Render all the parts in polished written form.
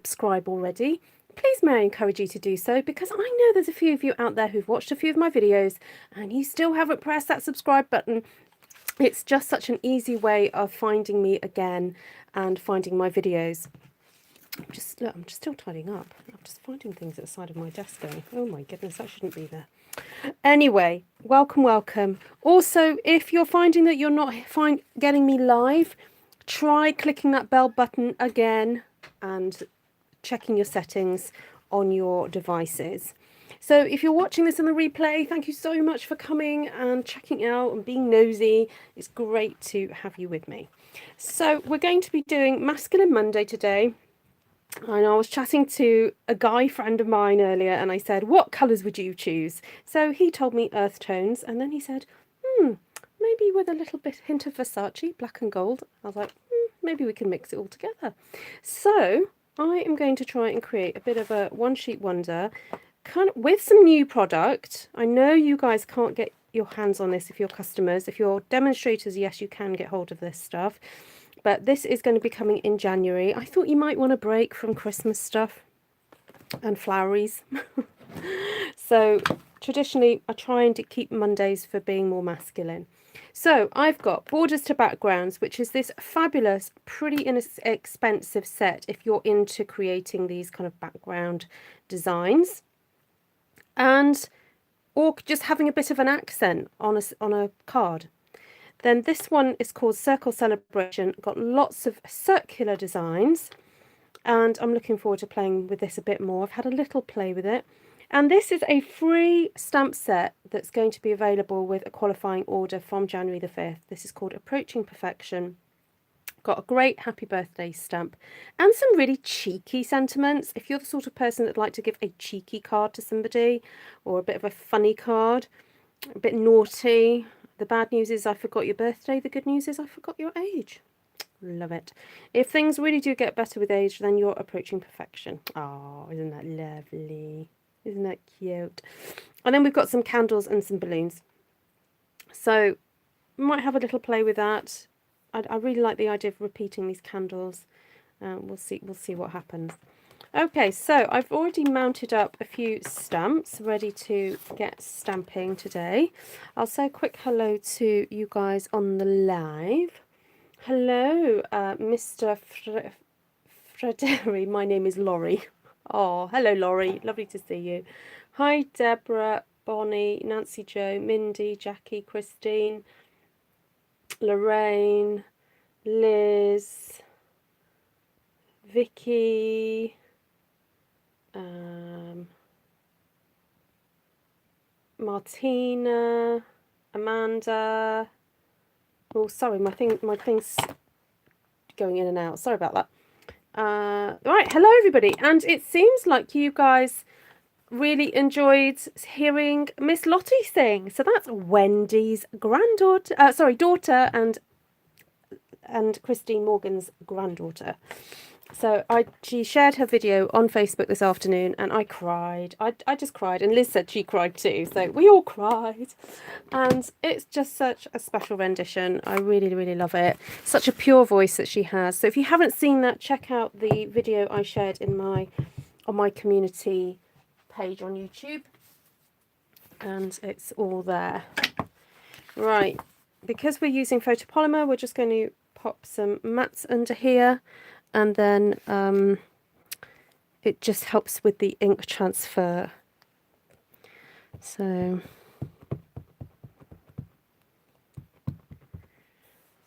subscribe already, please may I encourage you to do so, because I know there's a few of you out there who've watched a few of my videos and you still haven't pressed that subscribe button. It's just such an easy way of finding me again and finding my videos. Look, I'm just still tidying up. I'm just finding things at the side of my desk going, oh my goodness, that shouldn't be there. Anyway, welcome, welcome. Also, if you're finding that you're not getting me live, try clicking that bell button again and checking your settings on your devices. So if you're watching this in the replay, thank you so much for coming and checking out and being nosy. It's great to have you with me. So we're going to be doing Masculine Monday today. And I was chatting to a guy friend of mine earlier and I said, what colours would you choose? So he told me earth tones, and then he said, maybe with a little bit hint of Versace, black and gold. I was like, maybe we can mix it all together. So I am going to try and create a bit of a one sheet wonder, kind of with some new product. I know you guys can't get your hands on this if you're customers. If you're demonstrators, yes, you can get hold of this stuff. But this is going to be coming in January. I thought you might want a break from Christmas stuff and floweries. So traditionally, I try and keep Mondays for being more masculine. So I've got Borders to Backgrounds, which is this fabulous, pretty inexpensive set if you're into creating these kind of background designs. And or just having a bit of an accent on a card. Then this one is called Circle Celebration. Got lots of circular designs, and I'm looking forward to playing with this a bit more. I've had a little play with it. And this is a free stamp set that's going to be available with a qualifying order from January the 5th. This is called Approaching Perfection. Got a great happy birthday stamp and some really cheeky sentiments. If you're the sort of person that'd like to give a cheeky card to somebody, or a bit of a funny card, a bit naughty. The bad news is I forgot your birthday. The good news is I forgot your age. Love it. If things really do get better with age, then you're approaching perfection. Oh, isn't that lovely? Isn't that cute? And then we've got some candles and some balloons. So might have a little play with that. I really like the idea of repeating these candles. We'll see what happens. Okay, so I've already mounted up a few stamps ready to get stamping today. I'll say a quick hello to you guys on the live. Hello, Mr. Frederi. My name is Laurie. Oh, hello, Laurie. Lovely to see you. Hi, Deborah, Bonnie, Nancy Jo, Mindy, Jackie, Christine, Lorraine, Liz, Vicky, Martina, Amanda. Oh, sorry, my thing's going in and out. Sorry about that. Right, hello everybody, and it seems like you guys really enjoyed hearing Miss Lottie sing. So that's Wendy's daughter, and Christine Morgan's granddaughter. So she shared her video on Facebook this afternoon, and I cried. I just cried, and Liz said she cried too. So we all cried, and it's just such a special rendition. I really, really love it. Such a pure voice that she has. So if you haven't seen that, check out the video I shared on my community page on YouTube, and it's all there. Right, because we're using photopolymer, we're just going to pop some mats under here. And then it just helps with the ink transfer. So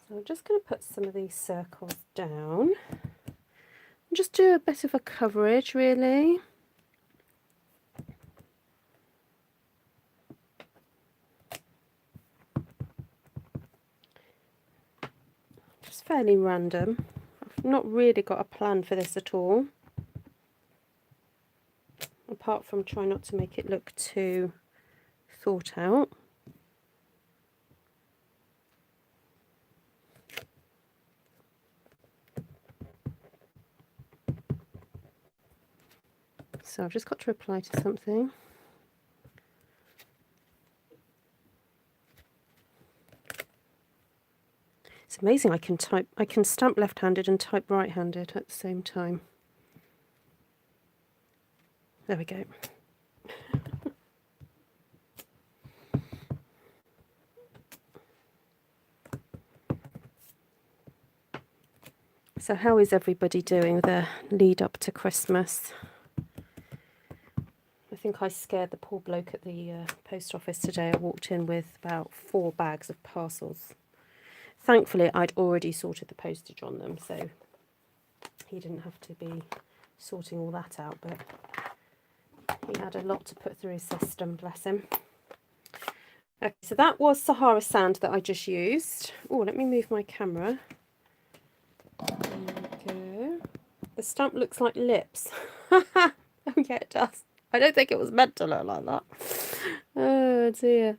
I'm just going to put some of these circles down. And just do a bit of a coverage, really. Just fairly random. Not really got a plan for this at all, apart from try not to make it look too thought out. So I've just got to reply to something. It's amazing I can stamp left-handed and type right-handed at the same time. There we go. So how is everybody doing the lead up to Christmas? I think I scared the poor bloke at the post office today. I walked in with about 4 bags of parcels. Thankfully, I'd already sorted the postage on them, so he didn't have to be sorting all that out, but he had a lot to put through his system, bless him. Okay, so that was Sahara sand that I just used. Oh, let me move my camera. There we go. The stamp looks like lips. Oh yeah, it does. I don't think it was meant to look like that. Oh dear.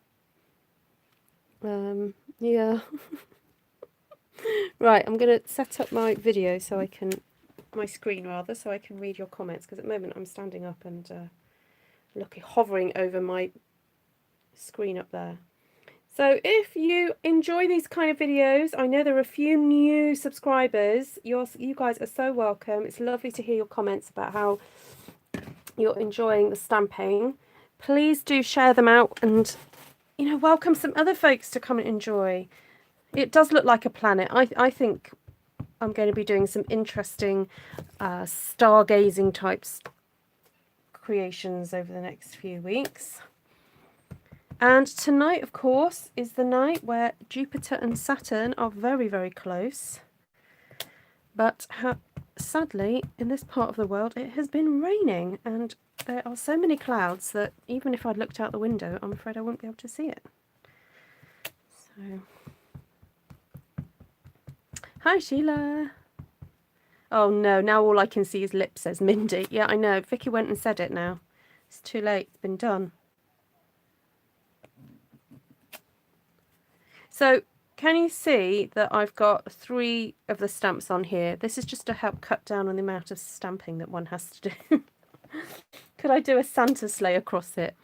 Yeah. Right, I'm going to set up my video so I can, my screen rather, so I can read your comments, because at the moment I'm standing up and hovering over my screen up there. So if you enjoy these kind of videos, I know there are a few new subscribers. You guys are so welcome. It's lovely to hear your comments about how you're enjoying the stamping. Please do share them out and, you know, welcome some other folks to come and enjoy. It does look like a planet. I think I'm going to be doing some interesting stargazing types creations over the next few weeks. And tonight, of course, is the night where Jupiter and Saturn are very, very close. But sadly, in this part of the world, it has been raining, and there are so many clouds that even if I'd looked out the window, I'm afraid I wouldn't be able to see it. So, hi Sheila. Oh no, now all I can see is lips, says Mindy. Yeah, I know. Vicky went and said it now. It's too late. It's been done. So can you see that I've got 3 of the stamps on here? This is just to help cut down on the amount of stamping that one has to do. Could I do a Santa sleigh across it?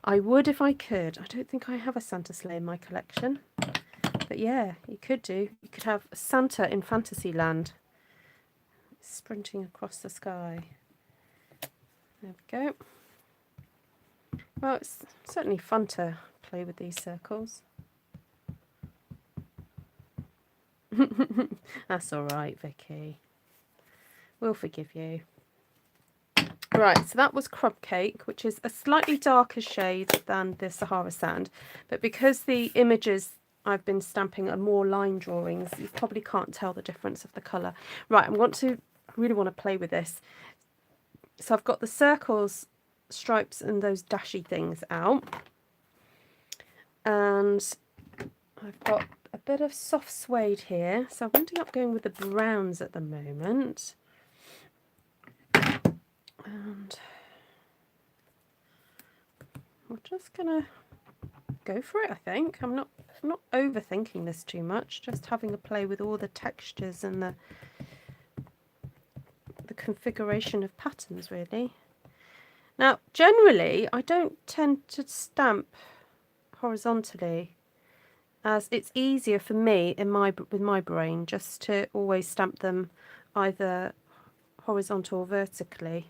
I would if I could. I don't think I have a Santa sleigh in my collection. But yeah, you could do. You could have Santa in Fantasyland sprinting across the sky. There we go. Well, it's certainly fun to play with these circles. That's all right, Vicky. We'll forgive you. Right, so that was Crumb Cake, which is a slightly darker shade than the Sahara sand. But because the images I've been stamping are more line drawings, you probably can't tell the difference of the colour. Right, I really want to play with this. So I've got the circles, stripes and those dashy things out. And I've got a bit of soft suede here, so I'm ending up going with the browns at the moment. And we're just gonna go for it, I think. I'm not overthinking this too much, just having a play with all the textures and the configuration of patterns, really. Now, generally, I don't tend to stamp horizontally, as it's easier for me with my brain just to always stamp them either horizontal or vertically.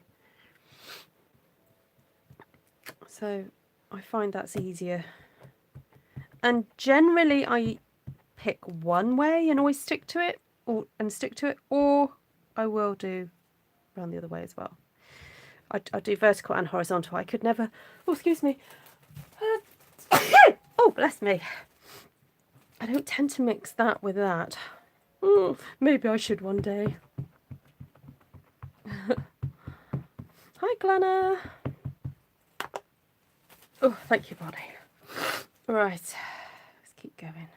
So I find that's easier. And generally I pick one way and always stick to it, or I will do around the other way as well. I do vertical and horizontal. I could never, oh excuse me, oh bless me, I don't tend to mix that with that. Maybe I should one day. Hi Glenna. Oh, thank you, Bonnie. Right, let's keep going.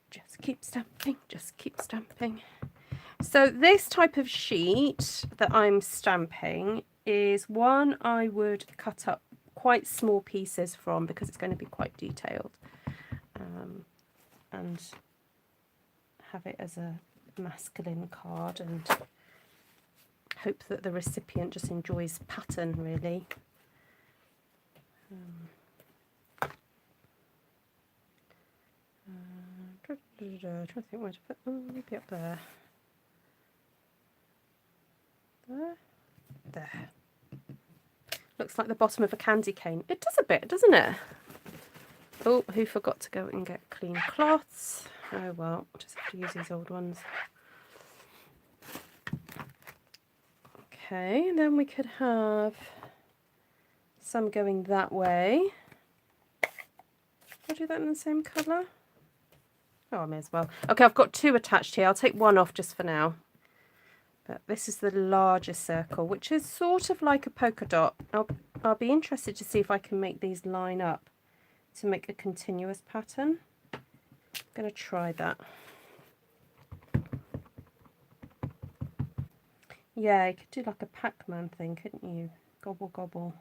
Just keep stamping, just keep stamping. So this type of sheet that I'm stamping is one I would cut up quite small pieces from, because it's going to be quite detailed, and have it as a masculine card and hope that the recipient just enjoys pattern, really. Trying to think where to put them. Maybe up there. There. There. Looks like the bottom of a candy cane. It does a bit, doesn't it? Oh, who forgot to go and get clean cloths? Oh well, I'll just have to use these old ones. Okay, then we could have some going that way. I'll do that in the same colour. Oh, I may as well. Okay, I've got two attached here. I'll take one off just for now. But this is the larger circle, which is sort of like a polka dot. I'll be interested to see if I can make these line up to make a continuous pattern. I'm going to try that. Yeah, you could do like a Pac-Man thing, couldn't you? Gobble, gobble.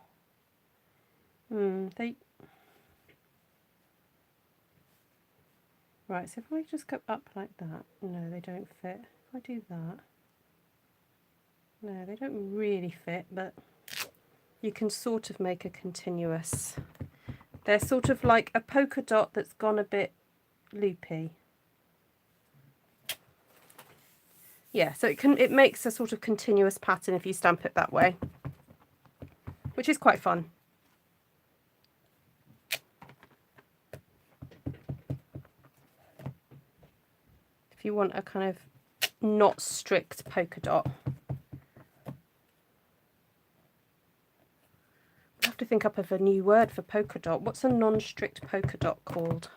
Right, so if I just go up like that, no, they don't fit. If I do that, no, they don't really fit, but you can sort of make a continuous. They're sort of like a polka dot that's gone a bit loopy. Yeah, so it makes a sort of continuous pattern if you stamp it that way, which is quite fun. If you want a kind of not strict polka dot. I have to think up of a new word for polka dot. What's a non-strict polka dot called?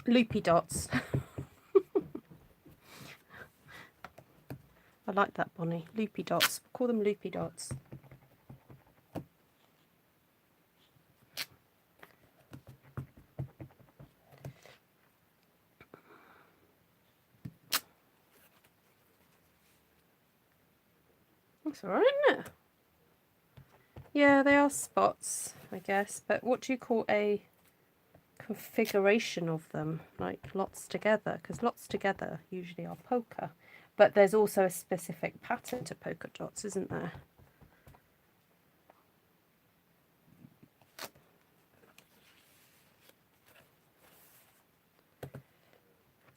Loopy dots. I like that, Bonnie. Loopy dots. Call them loopy dots. That's alright, isn't it? Yeah, they are spots, I guess. But what do you call a configuration of them? Like lots together? Because lots together usually are polka. But there's also a specific pattern to polka dots, isn't there?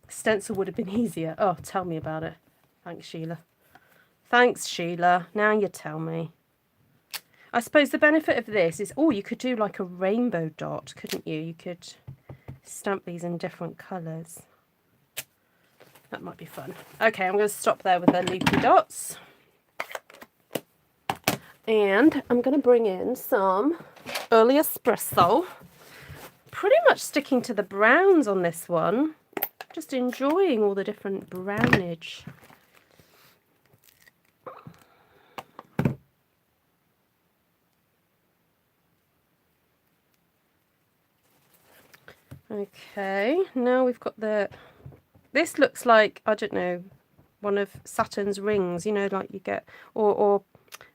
Stencil would have been easier. Oh, tell me about it. Thanks, Sheila. Thanks, Sheila. Now you tell me. I suppose the benefit of this is, oh, you could do like a rainbow dot, couldn't you? You could stamp these in different colours. That might be fun. Okay, I'm going to stop there with the loopy dots. And I'm going to bring in some early Espresso. Pretty much sticking to the browns on this one. Just enjoying all the different brownage. Okay, now we've got this looks like, I don't know, one of Saturn's rings, you know, like you get, or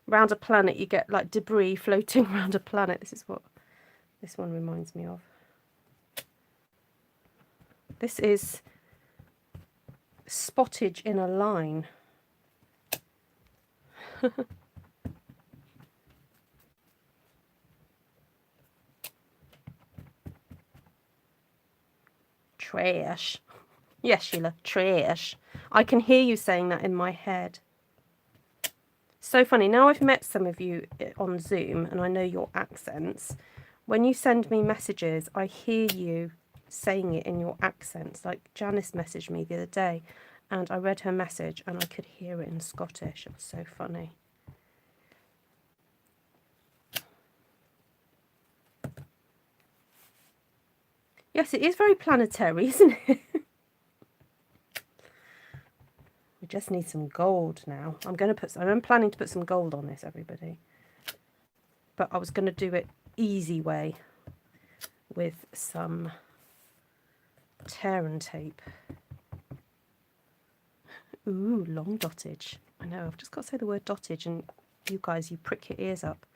round a planet you get like debris floating around a planet. This is what this one reminds me of. This is spottage in a line. Trash. Yes, Sheila, trash. I can hear you saying that in my head. So funny. Now I've met some of you on Zoom and I know your accents. When you send me messages, I hear you saying it in your accents. Like Janice messaged me the other day and I read her message and I could hear it in Scottish. It was so funny. Yes, it is very planetary, isn't it? We just need some gold now. I'm planning to put some gold on this, everybody. But I was going to do it easy way with some tear and tape. Ooh, long dottage. I know, I've just got to say the word dottage and you guys, you prick your ears up.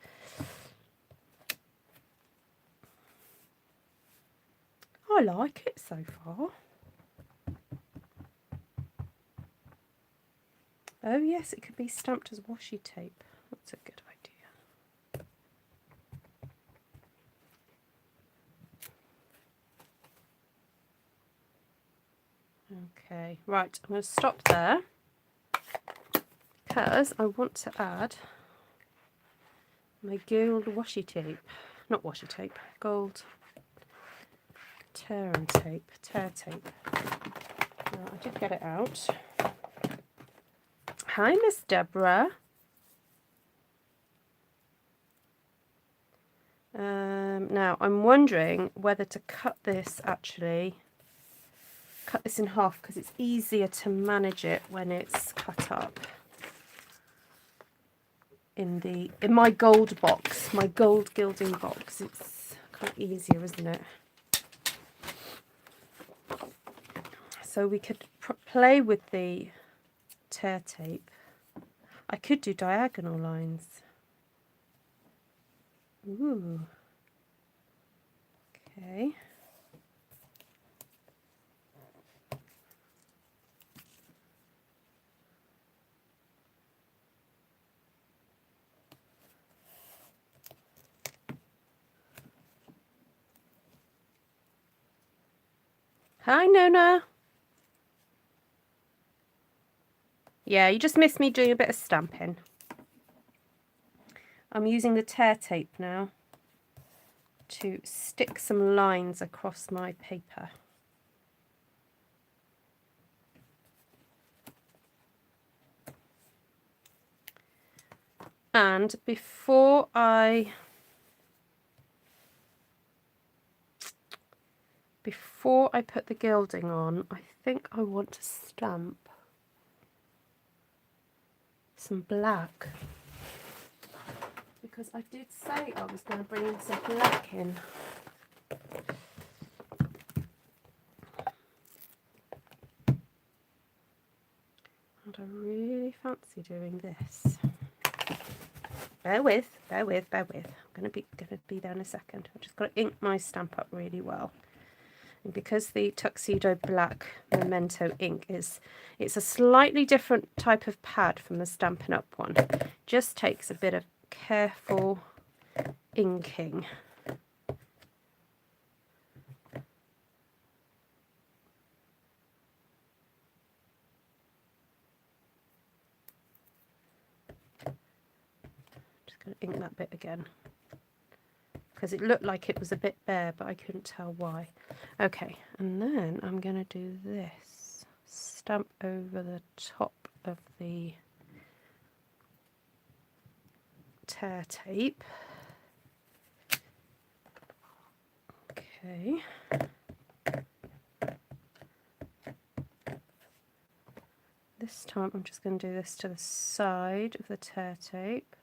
I like it so far. Oh yes, it could be stamped as washi tape. That's a good idea. Okay, right, I'm going to stop there because I want to add my gold washi tape, not washi tape, gold tear tape. Now, I did get it out. Hi, Miss Deborah. Now, I'm wondering whether to cut this in half because it's easier to manage it when it's cut up in my gold box, my gold gilding box. It's kind of easier, isn't it? So we could play with the tear tape. I could do diagonal lines. Ooh. Okay. Hi, Nona. Yeah, you just missed me doing a bit of stamping. I'm using the tear tape now to stick some lines across my paper. And before I put the gilding on, I think I want to stamp some black, because I did say I was going to bring in some black in. And I really fancy doing this. Bear with. I'm going to be there in a second. I've just got to ink my stamp up really well. And because the Tuxedo Black Memento ink it's a slightly different type of pad from the Stampin' Up one. It just takes a bit of careful inking. Just going to ink that bit again, because it looked like it was a bit bare, but I couldn't tell why. Okay, and then I'm going to do this. Stamp over the top of the tear tape. Okay. This time I'm just going to do this to the side of the tear tape.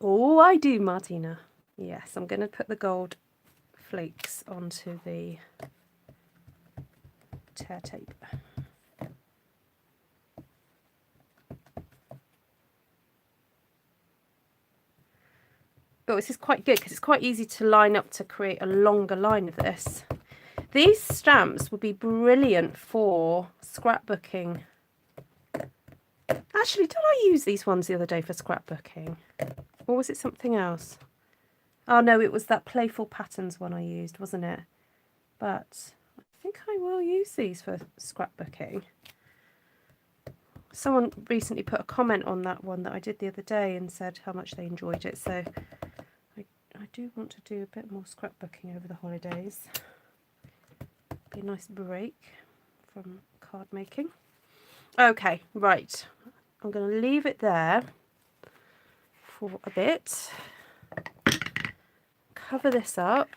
Oh, I do, Martina. Yes, I'm going to put the gold flakes onto the tear tape. Oh, this is quite good because it's quite easy to line up to create a longer line of this. These stamps would be brilliant for scrapbooking. Actually, did I use these ones the other day for scrapbooking? Or was it something else? Oh no, it was that Playful Patterns one I used, wasn't it? But I think I will use these for scrapbooking. Someone recently put a comment on that one that I did the other day and said how much they enjoyed it. So I do want to do a bit more scrapbooking over the holidays. Be a nice break from card making. Okay, right. I'm going to leave it there for a bit. Cover this up.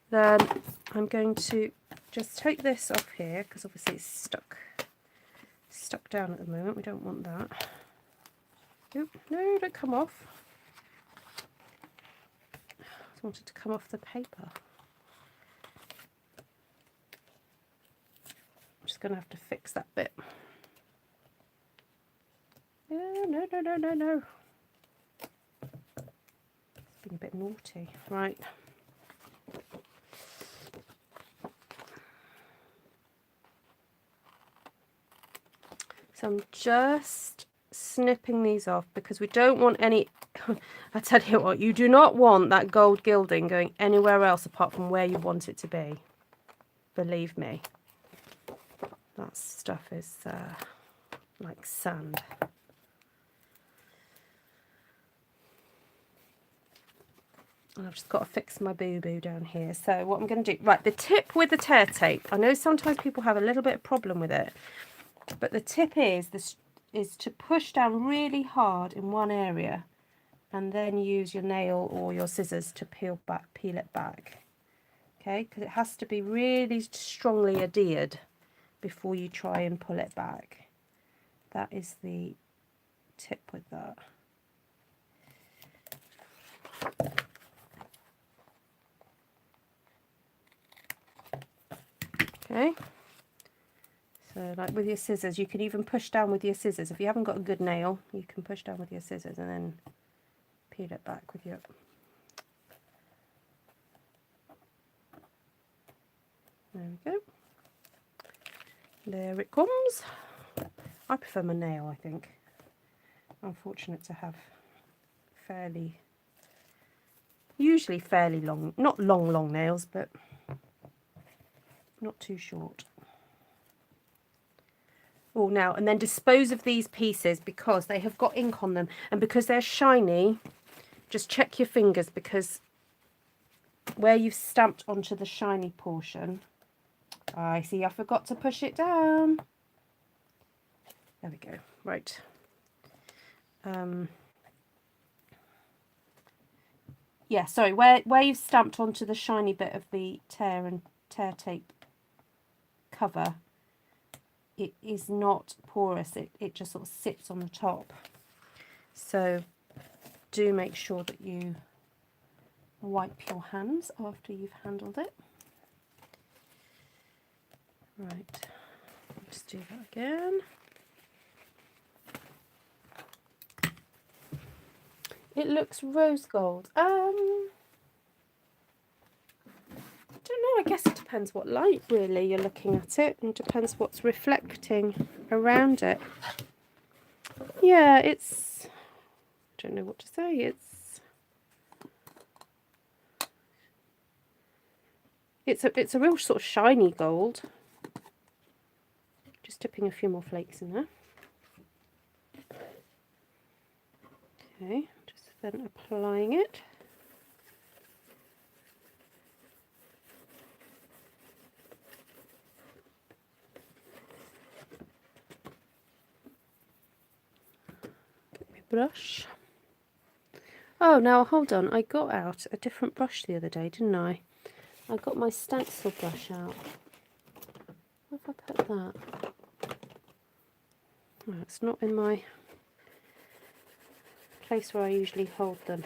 Then I'm going to just take this off here because obviously it's stuck down at the moment. We don't want that. Oop, no, don't come off. I just wanted to come off the paper. I'm just going to have to fix that bit. Yeah, no. It's been a bit naughty. Right. So I'm just snipping these off because we don't want any I tell you what, you do not want that gold gilding going anywhere else apart from where you want it to be. Believe me. That stuff is like sand. And I've just got to fix my boo-boo down here. So what I'm going to do, right, the tip with the tear tape, I know sometimes people have a little bit of problem with it, but the tip is to push down really hard in one area and then use your nail or your scissors to peel it back. Okay, because it has to be really strongly adhered before you try and pull it back. That is the tip with that. Okay, so like with your scissors, you can even push down with your scissors. If you haven't got a good nail, you can push down with your scissors and then peel it back with your... There we go. There it comes. I prefer my nail, I think. I'm fortunate to have usually fairly long, not long nails, but not too short. Oh, now, and then dispose of these pieces because they have got ink on them, and because they're shiny, just check your fingers, because where you've stamped onto the shiny portion, I see I forgot to push it down. There we go. Right. Yeah, sorry, where you've stamped onto the shiny bit of the tear tape cover, it is not porous. It just sort of sits on the top. So do make sure that you wipe your hands after you've handled it. Right, let's do that again. It looks rose gold. I don't know, I guess it depends what light really you're looking at it, and depends what's reflecting around it. Yeah, it's, I don't know what to say, it's a real sort of shiny gold. Just dipping a few more flakes in there. Okay, just then applying it. Get my brush. Oh, now hold on, I got out a different brush the other day, didn't I? I got my stencil brush out. Where have I put that? Oh, it's not in my place where I usually hold them.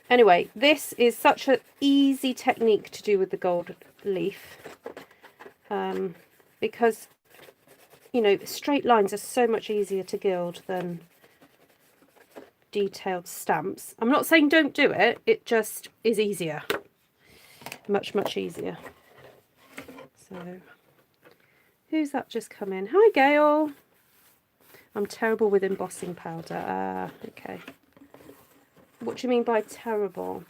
Anyway, this is such an easy technique to do with the gold leaf, because, you know, straight lines are so much easier to gild than detailed stamps. I'm not saying don't do it, it just is easier. Much easier. So, who's that just come in? Hi, Gail. I'm terrible with embossing powder. Okay. What do you mean by terrible?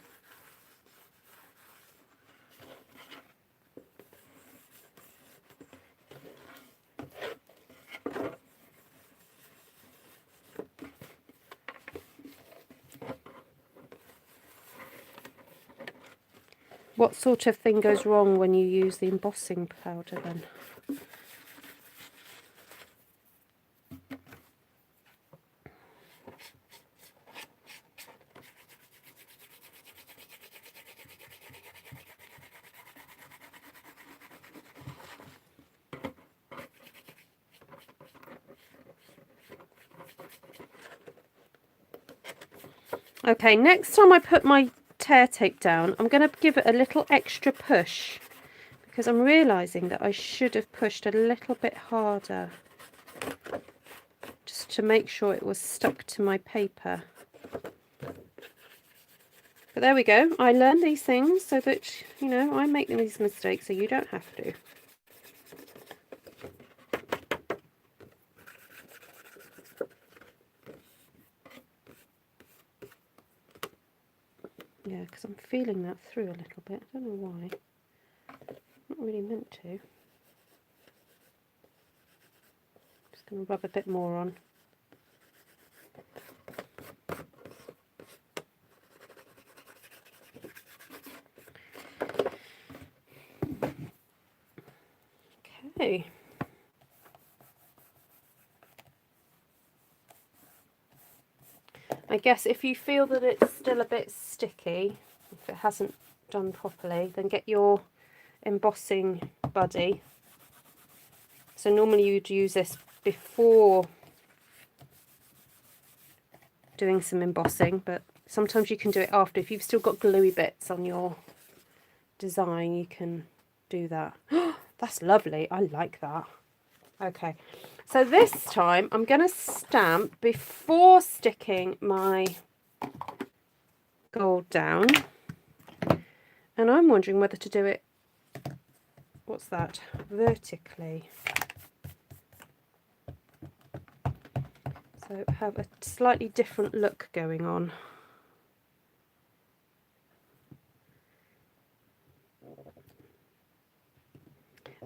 What sort of thing goes wrong when you use the embossing powder then? Okay, next time I put my tear tape down, I'm going to give it a little extra push, because I'm realising that I should have pushed a little bit harder just to make sure it was stuck to my paper. But there we go, I learned these things so that, you know, I make these mistakes so you don't have to. Yeah, because I'm feeling that through a little bit. I don't know why. Not really meant to. Just going to rub a bit more on. Okay. I guess if you feel that it's still a bit sticky, if it hasn't done properly, then get your embossing buddy. So normally you'd use this before doing some embossing, but sometimes you can do it after. If you've still got gluey bits on your design, you can do that. That's lovely. I like that. Okay, so this time I'm going to stamp before sticking my gold down, and I'm wondering whether to do it, what's that, vertically. So have a slightly different look going on.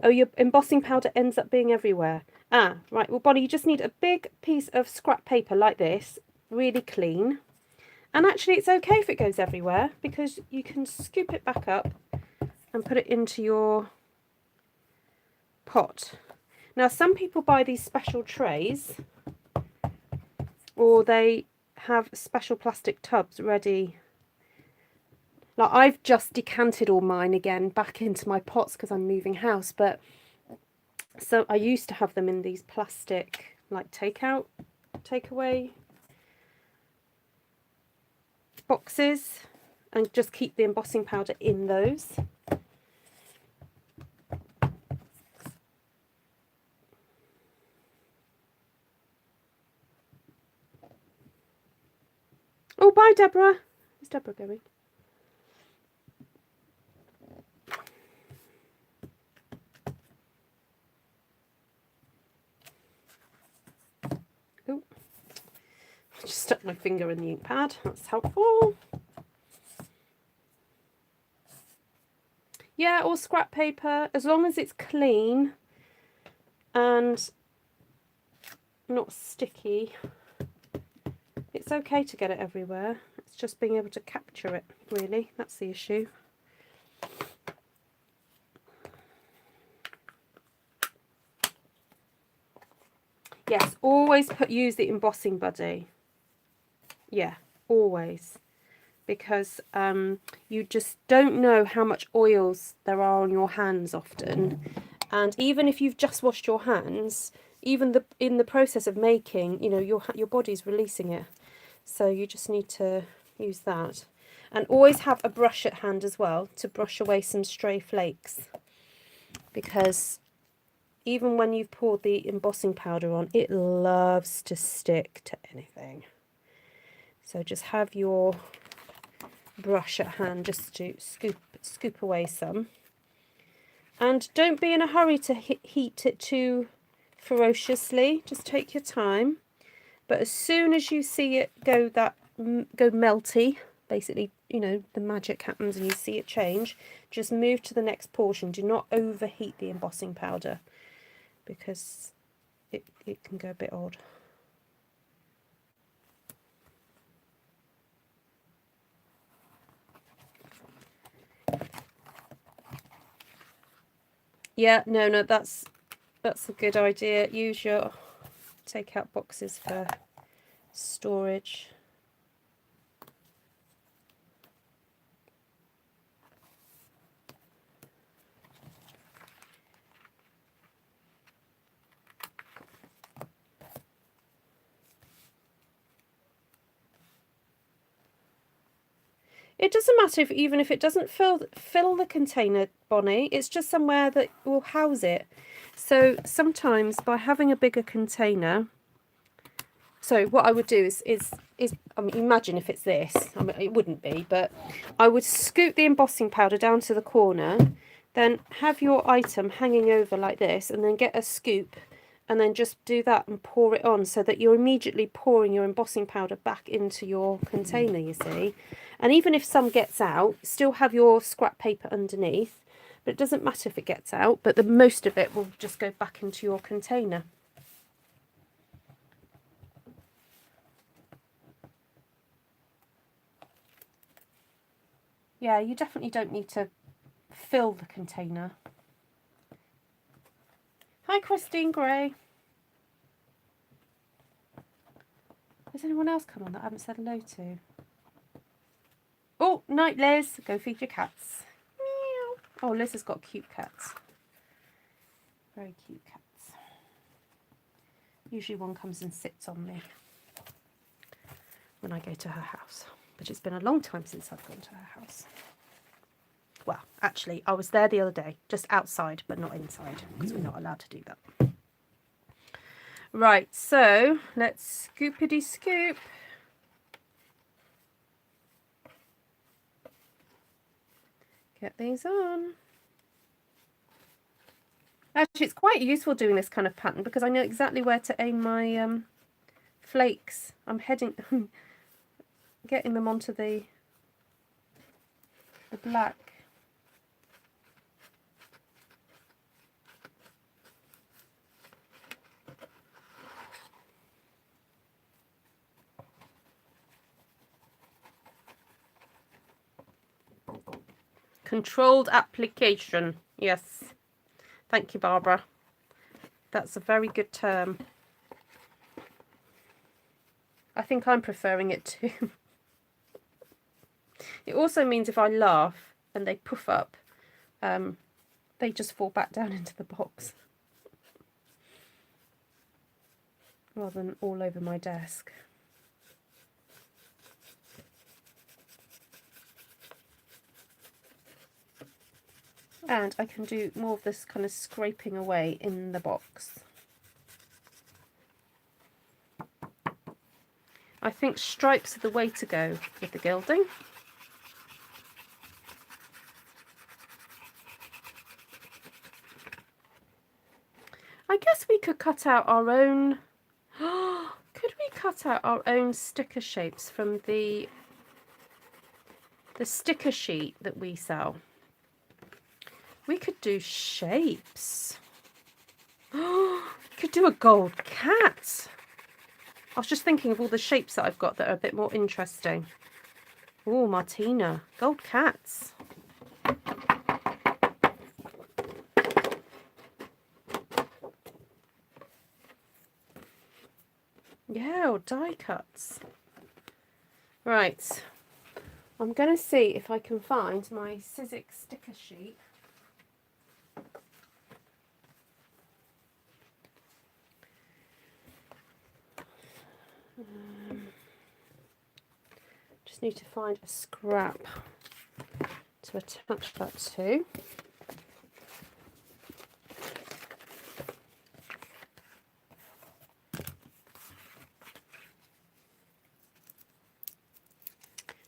Oh, your embossing powder ends up being everywhere. Ah, right. Well, Bonnie, you just need a big piece of scrap paper like this, really clean. And actually, it's okay if it goes everywhere because you can scoop it back up and put it into your pot. Now, some people buy these special trays, or they have special plastic tubs ready. Like, I've just decanted all mine again back into my pots because I'm moving house, but so I used to have them in these plastic, like, takeaway boxes, and just keep the embossing powder in those. Oh, bye, Deborah. Where's Deborah going? Oh, I just stuck my finger in the ink pad. That's helpful. Yeah, or scrap paper, as long as it's clean and not sticky. It's okay to get it everywhere. It's just being able to capture it, really. That's the issue. Yes, always use the embossing buddy. Yeah, always. Because you just don't know how much oils there are on your hands often. And even if you've just washed your hands, even in the process of making, you know, your body's releasing it. So you just need to use that. And always have a brush at hand as well to brush away some stray flakes. Because even when you've poured the embossing powder on, it loves to stick to anything. So just have your brush at hand just to scoop away some. And don't be in a hurry to heat it too ferociously. Just take your time. But as soon as you see it go melty, basically, you know, the magic happens and you see it change, just move to the next portion. Do not overheat the embossing powder because it can go a bit odd. Yeah, no, that's a good idea. Use your takeout boxes for storage. It doesn't matter even if it doesn't fill the container, Bonnie. It's just somewhere that will house it. So sometimes by having a bigger container, so what I would do is I mean, imagine if it's this. I mean, it wouldn't be, but I would scoop the embossing powder down to the corner, then have your item hanging over like this, and then get a scoop and then just do that and pour it on so that you're immediately pouring your embossing powder back into your container, you see. And even if some gets out, still have your scrap paper underneath. But it doesn't matter if it gets out, but the most of it will just go back into your container. Yeah, you definitely don't need to fill the container. Hi, Christine Gray. Has anyone else come on that I haven't said hello to? Oh, night, Liz. Go feed your cats. Meow. Oh, Liz has got cute cats. Very cute cats. Usually one comes and sits on me when I go to her house. But it's been a long time since I've gone to her house. Well, actually, I was there the other day, just outside, but not inside, because we're not allowed to do that. Right, so let's scoopity scoop. Get these on. Actually, it's quite useful doing this kind of pattern because I know exactly where to aim my flakes. I'm getting them onto the black. Controlled application. Yes. Thank you, Barbara. That's a very good term. I think I'm preferring it too. It also means if I laugh and they puff up, they just fall back down into the box. Rather than all over my desk. And I can do more of this kind of scraping away in the box. I think stripes are the way to go with the gilding. I guess we could cut out our own... Could we cut out our own sticker shapes from the sticker sheet that we sell? We could do shapes. Could do a gold cat. I was just thinking of all the shapes that I've got that are a bit more interesting. Oh, Martina. Gold cats. Yeah, or die cuts. Right. I'm going to see if I can find my Sizzix sticker sheet. Just need to find a scrap to attach that to.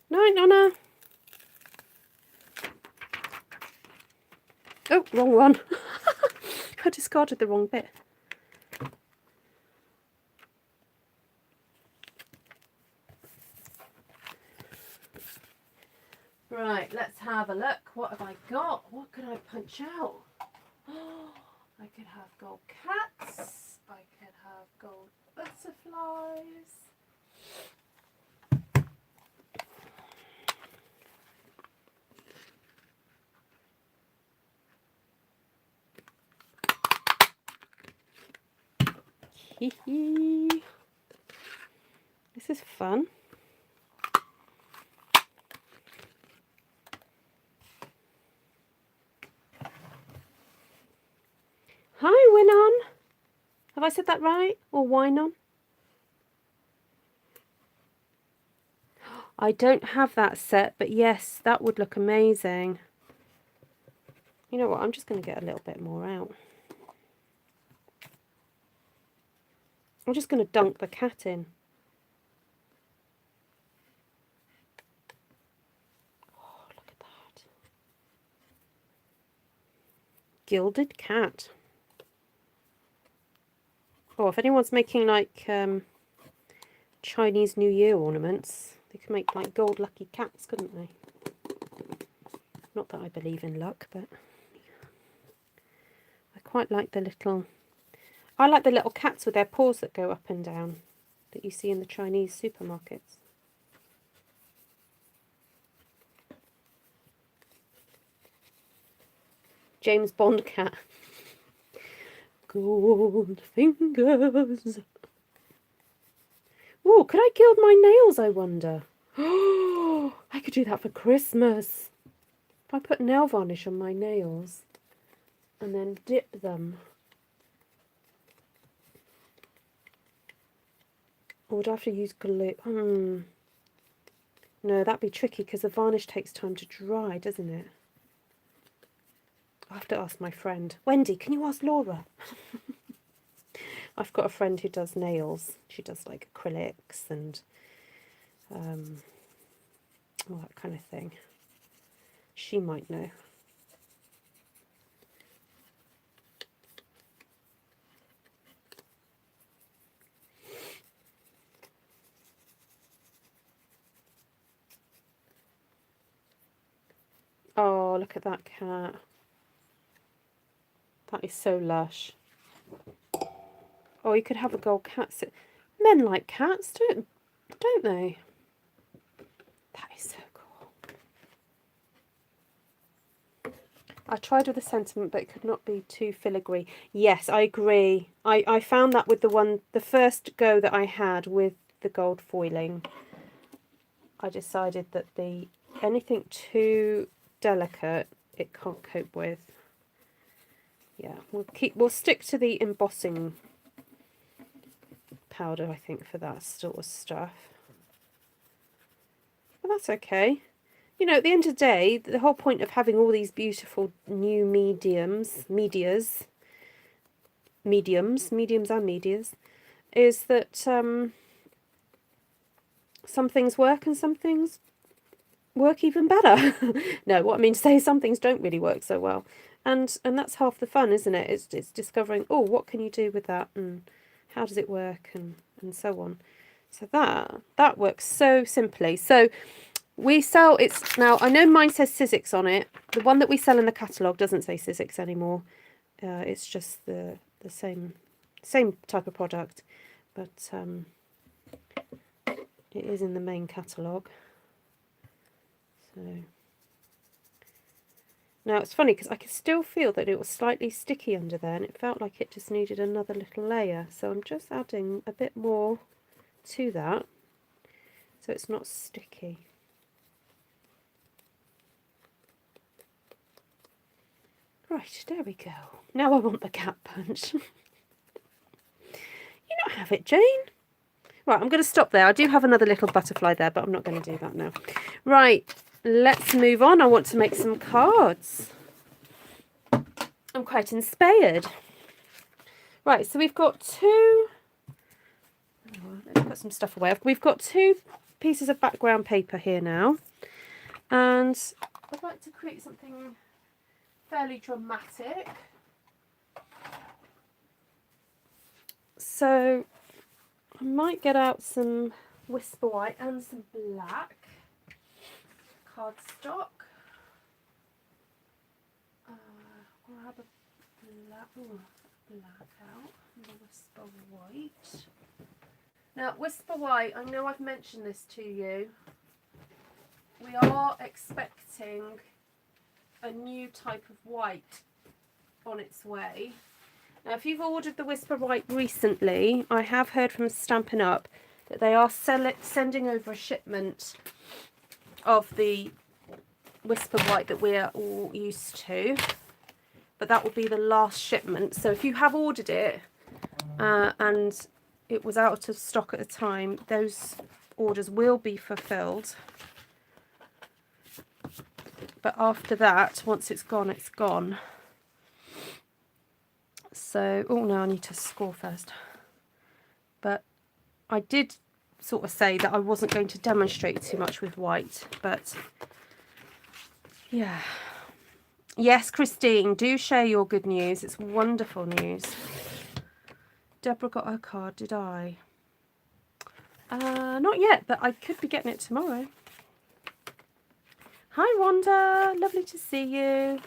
No, Nonna. Oh, wrong one. I discarded the wrong bit. Right, let's have a look. What have I got? What could I punch out? Oh, I could have gold cats. I could have gold butterflies. This is fun. Hi, Winon. Have I said that right? Or Winon? I don't have that set, but yes, that would look amazing. You know what? I'm just going to get a little bit more out. I'm just going to dunk the cat in. Oh, look at that. Gilded cat. Oh, if anyone's making like Chinese New Year ornaments, They could make like gold lucky cats, couldn't they? Not that I believe in luck, but I quite like the little... I like the little cats with their paws that go up and down that you see in the Chinese supermarkets. James Bond cat. Gold fingers. Oh, could I gild my nails, I wonder? Oh, I could do that for Christmas. If I put nail varnish on my nails and then dip them. Or would I have to use glue? No, that'd be tricky because the varnish takes time to dry, doesn't it? I'll have to ask my friend. Wendy, can you ask Laura? I've got a friend who does nails. She does like acrylics and all that kind of thing. She might know. Oh, look at that cat. That is so lush. Oh, you could have a gold cat. Men like cats, don't they? That is so cool. I tried with the sentiment, but it could not be too filigree. Yes, I agree. I found that with the first go that I had with the gold foiling. I decided that anything too delicate, it can't cope with. Yeah, we'll stick to the embossing powder, I think, for that sort of stuff. But that's okay. You know, at the end of the day, the whole point of having all these beautiful new mediums and medias, is that some things work and some things work even better. No, what I mean to say is some things don't really work so well. And that's half the fun, isn't it? It's discovering, oh, what can you do with that, and how does it work, and so on. So that works so simply. So we sell, it's now, I know mine says Sizzix on it. The one that we sell in the catalogue doesn't say Sizzix anymore. It's just the same type of product, but it is in the main catalogue. So now it's funny because I could still feel that it was slightly sticky under there, and it felt like it just needed another little layer. So I'm just adding a bit more to that so it's not sticky. Right, there we go. Now I want the cat punch. You not have it, Jane. Right, I'm going to stop there. I do have another little butterfly there, but I'm not going to do that now. Right, let's move on. I want to make some cards. I'm quite inspired. Right, so we've got two... Let's put some stuff away. We've got two pieces of background paper here now. And I'd like to create something fairly dramatic. So I might get out some Whisper White and some black cardstock. Grab a black out and the Whisper White. Now, Whisper White, I know I've mentioned this to you. We are expecting a new type of white on its way. Now, if you've ordered the Whisper White recently, I have heard from Stampin' Up that they are sending over a shipment of the Whisper White that we're all used to. But that will be the last shipment. So if you have ordered it and it was out of stock at the time, those orders will be fulfilled. But after that, once it's gone, it's gone. So, oh no, I need to score first. But I did sort of say that I wasn't going to demonstrate too much with white, but yeah. Yes, Christine, do share your good news. It's wonderful news. Deborah got her card, did I? Not yet, but I could be getting it tomorrow. Hi Wanda, lovely to see you.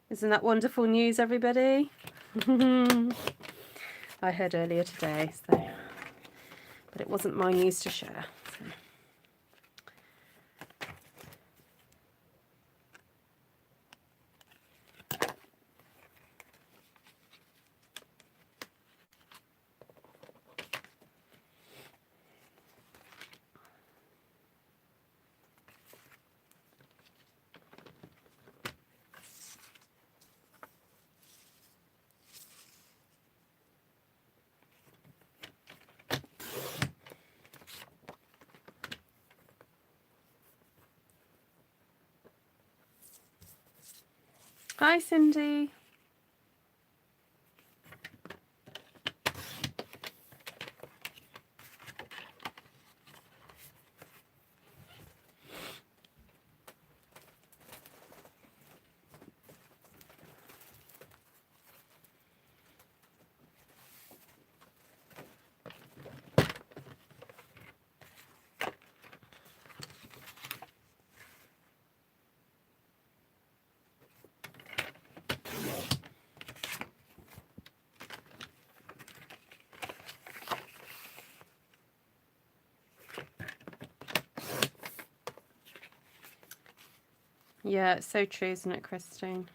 Isn't that wonderful news, everybody? I heard earlier today, so, but it wasn't my news to share. So. Hi, Cindy. Yeah, it's so true, isn't it, Christine?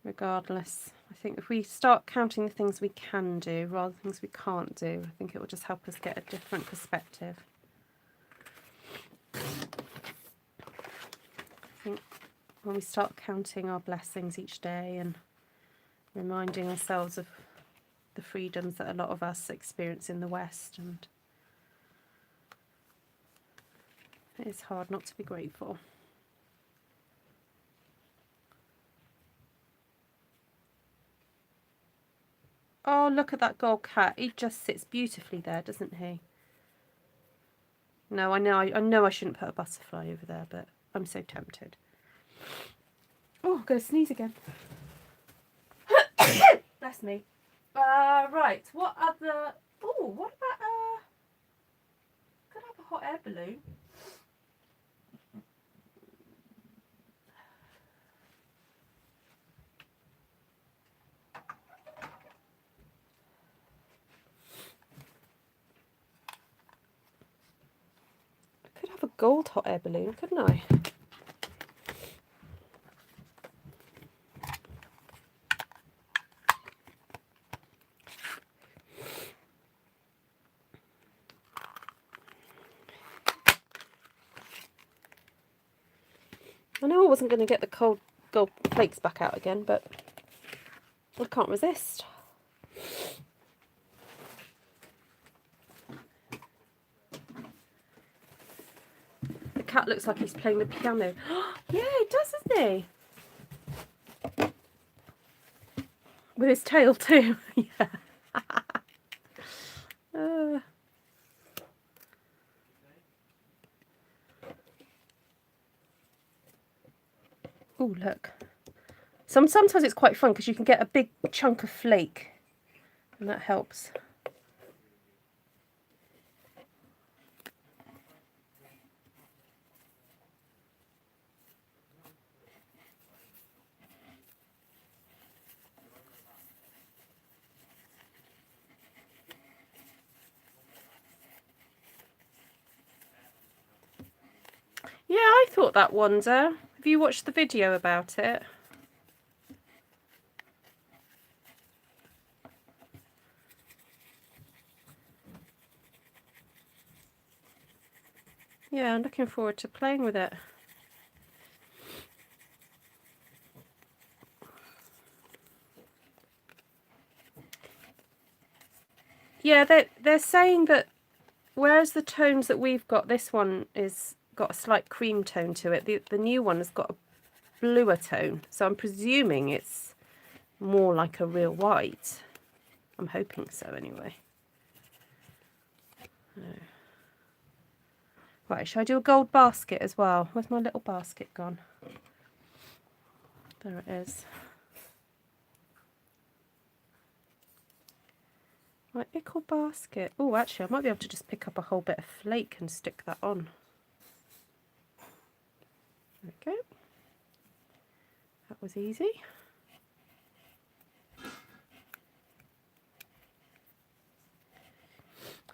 Regardless, I think if we start counting the things we can do rather than things we can't do, I think it will just help us get a different perspective. I think when we start counting our blessings each day and reminding ourselves of the freedoms that a lot of us experience in the West, and it is hard not to be grateful. Oh, look at that gold cat. He just sits beautifully there, doesn't he? No, I know I shouldn't put a butterfly over there, but I'm so tempted. Oh, I'm going to sneeze again. Bless me. Right, what other... Oh, what about... Could I have a hot air balloon? I could have a gold hot air balloon, couldn't I? I know I wasn't going to get the cold gold flakes back out again, but I can't resist. The cat looks like he's playing the piano. Yeah, he does, doesn't he? With his tail too. Yeah. Oh, look. Sometimes it's quite fun because you can get a big chunk of flake, and that helps. Yeah, I thought that, Wanda. Have you watched the video about it? Yeah, I'm looking forward to playing with it. Yeah, they're saying that whereas the tones that we've got, this one is got a slight cream tone to it. The new one has got a bluer tone, so I'm presuming it's more like a real white. I'm hoping so anyway. Right, shall I do a gold basket as well? Where's my little basket gone? There it is. My ickle basket. Oh, actually, I might be able to just pick up a whole bit of flake and stick that on. There we go. That was easy.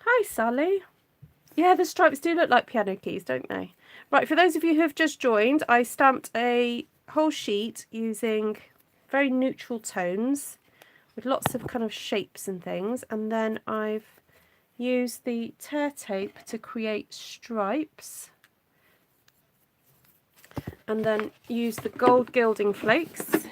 Hi, Sally. Yeah, the stripes do look like piano keys, don't they? Right, for those of you who have just joined, I stamped a whole sheet using very neutral tones with lots of kind of shapes and things, and then I've used the tear tape to create stripes, and then use the gold gilding flakes. Move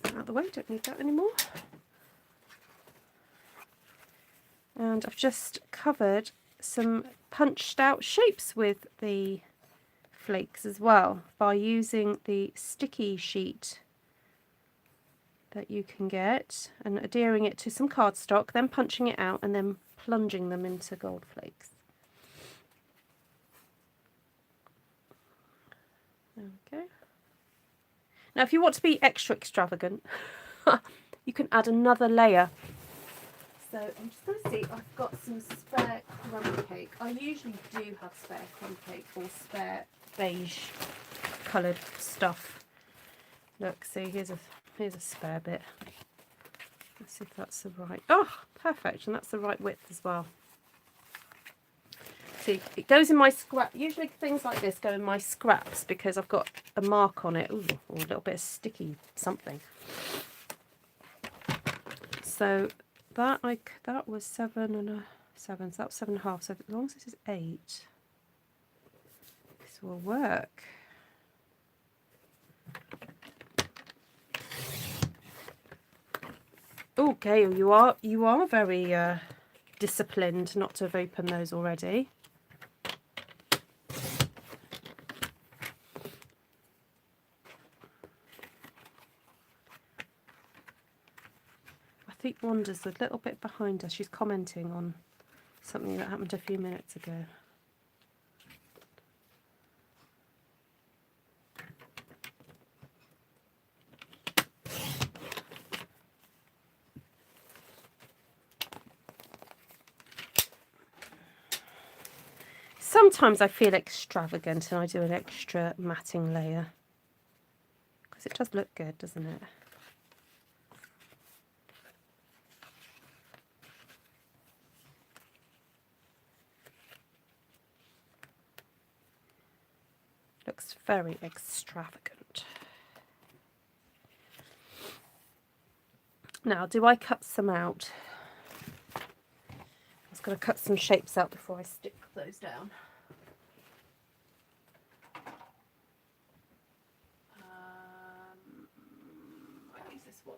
that out of the way, don't need that anymore. And I've just covered some punched out shapes with the flakes as well by using the sticky sheet that you can get and adhering it to some cardstock, then punching it out and then plunging them into gold flakes. There we go. Now if you want to be extra extravagant, you can add another layer. So I'm just going to see, I've got some spare crumb cake. I usually do have spare crumb cake or spare beige coloured stuff. Look, see, here's a spare bit. Let's see if that's the right, oh, perfect, and that's the right width as well. See, it goes in my scrap, usually things like this go in my scraps because I've got a mark on it, ooh, or a little bit of sticky something. So that was 7 and a 7, so that was 7.5. So as long as this is 8, this will work. Okay, you are very disciplined not to have opened those already. I think Wanda's a little bit behind us. She's commenting on something that happened a few minutes ago. Sometimes I feel extravagant and I do an extra matting layer because it does look good, doesn't it? Looks very extravagant. Now, do I cut some out? I was going to cut some shapes out before I stick those down. I'll use this one.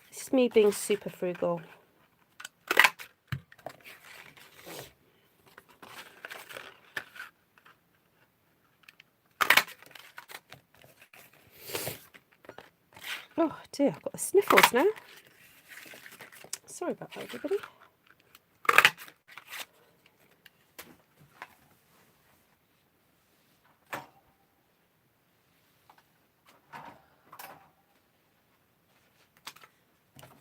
This is me being super frugal. Oh dear, I've got the sniffles now. Sorry about that, everybody.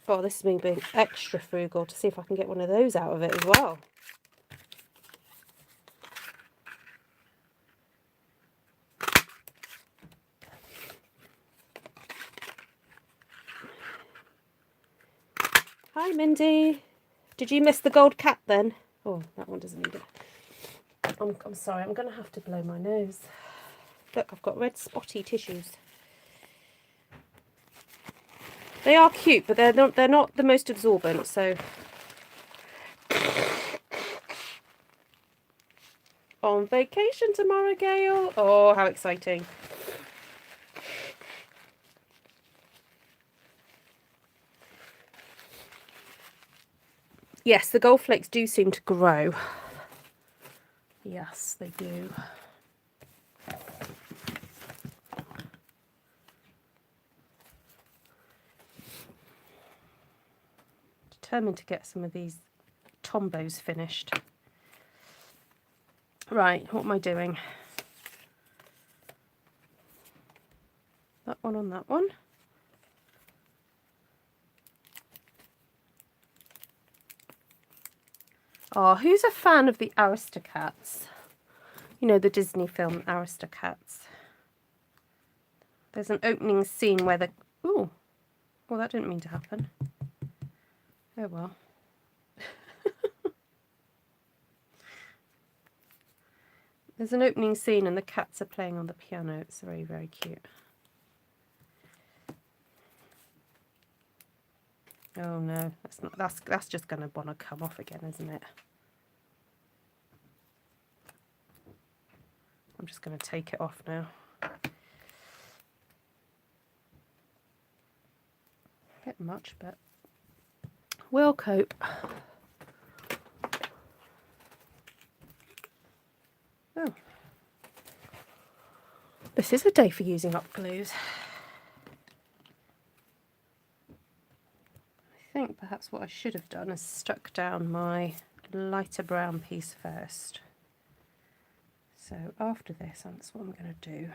Oh, this is me being extra frugal to see if I can get one of those out of it as well. Hi, Mindy. Did you miss the gold cap then? Oh, that one doesn't need it. I'm sorry, I'm going to have to blow my nose. Look, I've got red spotty tissues. They are cute, but they're not the most absorbent, so... on vacation tomorrow, Gail. Oh, how exciting. Yes, the gold flakes do seem to grow. Yes, they do. Determined to get some of these tombos finished. Right, what am I doing? That one on that one. Oh, who's a fan of the Aristocats? You know, the Disney film Aristocats. There's an opening scene where the... Ooh. Well, that didn't mean to happen. Oh, well. There's an opening scene and the cats are playing on the piano. It's very, very cute. Oh no, that's just gonna wanna come off again, isn't it? I'm just gonna take it off now. A bit much, but we'll cope. Oh. This is a day for using up glues. I think perhaps what I should have done is stuck down my lighter brown piece first. So after this, that's what I'm going to do.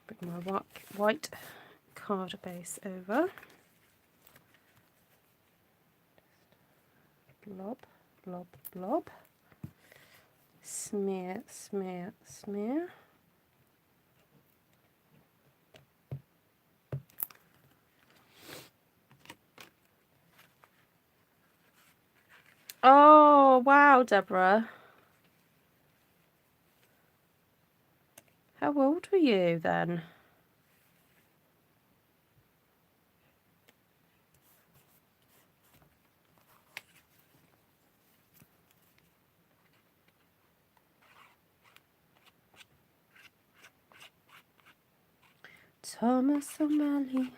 Bring my white card base over. Blob, blob, blob. Smear, smear, smear. Oh, wow, Deborah. How old were you then? Thomas O'Malley,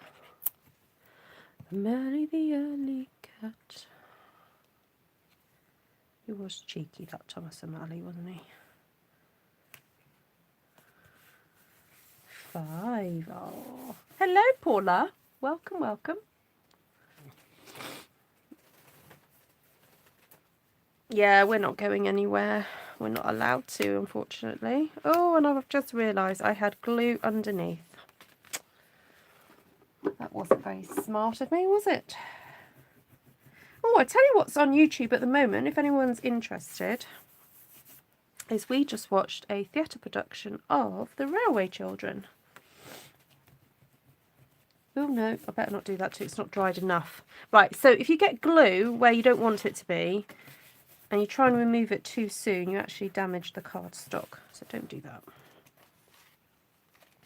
O'Malley the early cat. He was cheeky, that Thomas O'Malley, wasn't he? 5. Oh, hello, Paula. Welcome, welcome. Yeah, we're not going anywhere. We're not allowed to, unfortunately. Oh, and I've just realised I had glue underneath. That wasn't very smart of me, was it? Oh, I tell you what's on YouTube at the moment, if anyone's interested, is we just watched a theatre production of The Railway Children. Oh no, I better not do that too, it's not dried enough. Right, so if you get glue where you don't want it to be, and you try and remove it too soon, you actually damage the cardstock, so don't do that.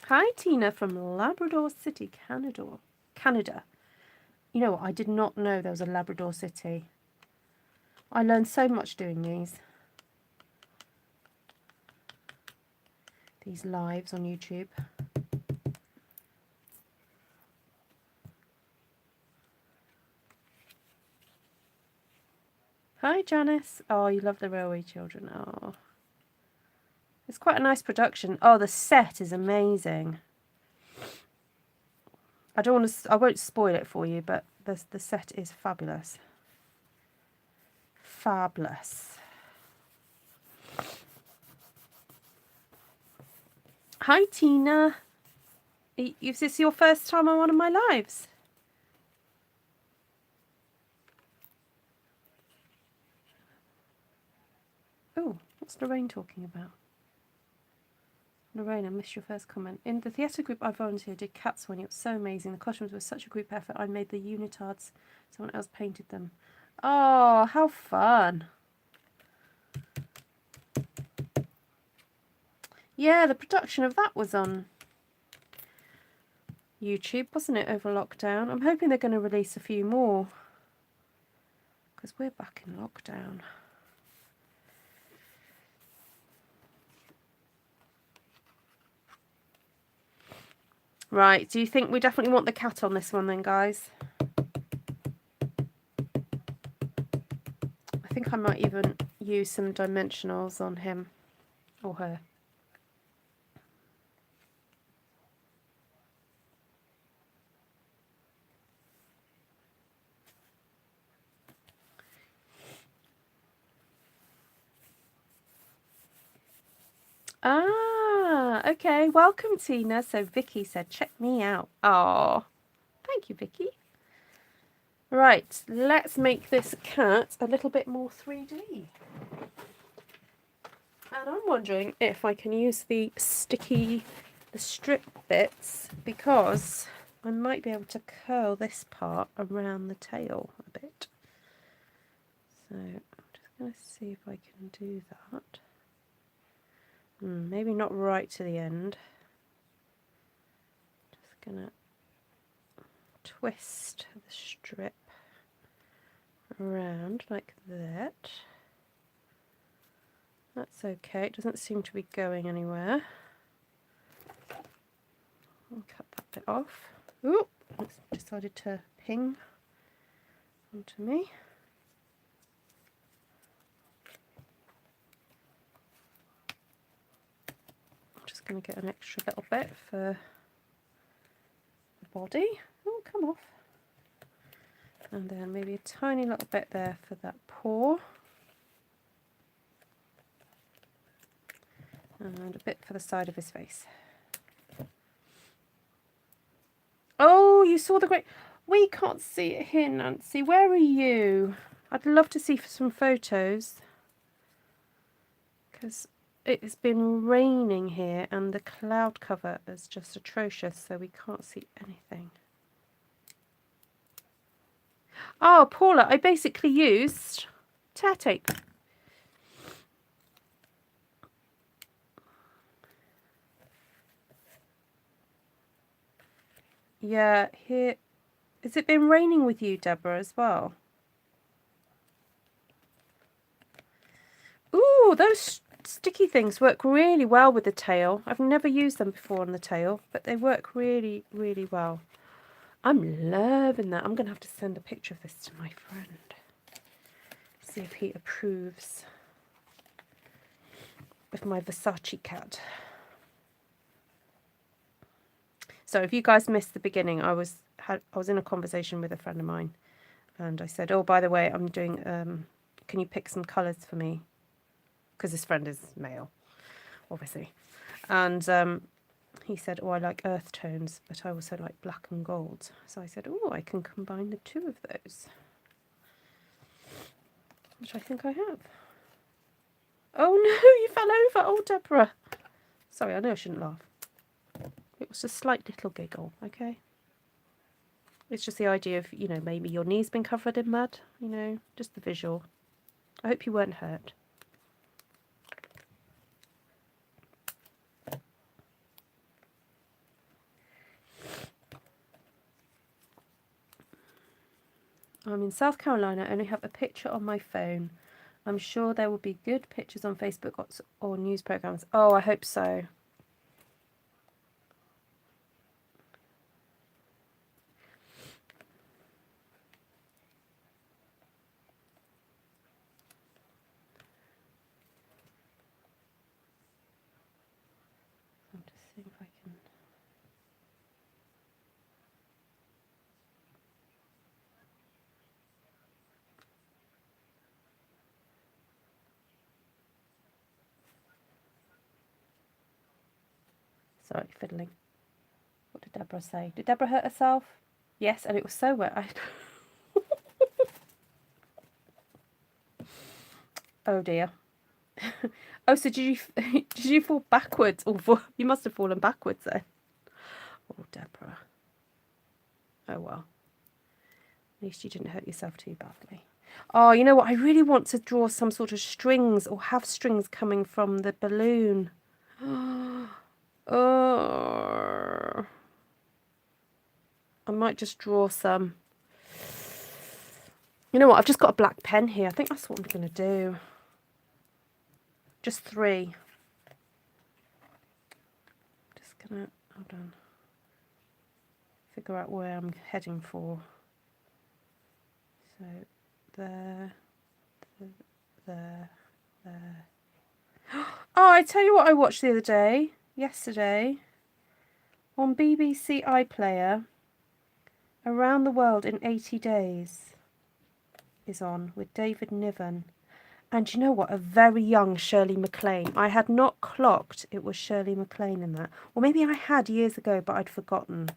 Hi Tina from Labrador City, Canada. You know what, I did not know there was a Labrador City. I learned so much doing these lives on YouTube. Hi Janice. Oh, you love The Railway Children. Oh, it's quite a nice production. Oh, the set is amazing. I won't spoil it for you, but the set is fabulous. Fabulous. Hi Tina. Is this your first time on one of my lives? Oh, what's Lorraine talking about? Lorraine, I missed your first comment. In the theatre group I volunteered, did cats one. It was so amazing. The costumes were such a group effort. I made the unitards. Someone else painted them. Oh, how fun. Yeah, the production of that was on YouTube, wasn't it, over lockdown? I'm hoping they're going to release a few more. because we're back in lockdown. Right, do you think we definitely want the cat on this one then, guys? I think I might even use some dimensionals on him or her. Ah, okay. Welcome, Tina. So Vicky said, check me out. Oh, thank you, Vicky. Right, let's make this cat a little bit more 3D. And I'm wondering if I can use the strip bits, because I might be able to curl this part around the tail a bit. So I'm just going to see if I can do that. Maybe not right to the end. Just going to twist the strip around like that. That's okay, it doesn't seem to be going anywhere. I'll cut that bit off. Ooh, it's decided to ping onto me. I'm just going to get an extra little bit for the body. Oh, come off. And then maybe a tiny little bit there for that paw. And a bit for the side of his face. Oh, you saw the great... We can't see it here, Nancy. Where are you? I'd love to see some photos. Because it's been raining here and the cloud cover is just atrocious, so we can't see anything. Oh, Paula, I basically used tear tape. Yeah, here. Has it been raining with you, Deborah, as well? Ooh, those sticky things work really well with the tail. I've never used them before on the tail, but they work really, really well. I'm loving that. I'm going to have to send a picture of this to my friend. See if he approves of my Versace cat. So if you guys missed the beginning, I was in a conversation with a friend of mine, and I said, oh, by the way, I'm doing, can you pick some colours for me? Because this friend is male, obviously. And he said, oh, I like earth tones, but I also like black and gold. So I said, oh, I can combine the two of those, which I think I have. Oh no, you fell over. Oh, Deborah. Sorry, I know I shouldn't laugh. It was a slight little giggle, okay? It's just the idea of, you know, maybe your knee's been covered in mud, you know, just the visual. I hope you weren't hurt. I'm in South Carolina. I only have a picture on my phone. I'm sure there will be good pictures on Facebook or news programs. Oh, I hope so. I'll just see if I can. Sorry, fiddling. What did Deborah say? Did Deborah hurt herself? Yes, and it was so wet. Oh dear. Oh, so did you fall backwards? Or you must have fallen backwards then. Oh, Deborah. Oh well. At least you didn't hurt yourself too badly. Oh, you know what? I really want to draw some sort of strings or have strings coming from the balloon. Oh. I might just draw some. You know what? I've just got a black pen here. I think that's what I'm going to do. Just 3. Just going to, hold on, figure out where I'm heading for. So there, there. Oh, I tell you what I watched the other day, yesterday, on BBC iPlayer, Around the World in 80 Days is on with David Niven. And you know what? A very young Shirley MacLaine. I had not clocked it was Shirley MacLaine in that. Or maybe I had years ago, but I'd forgotten.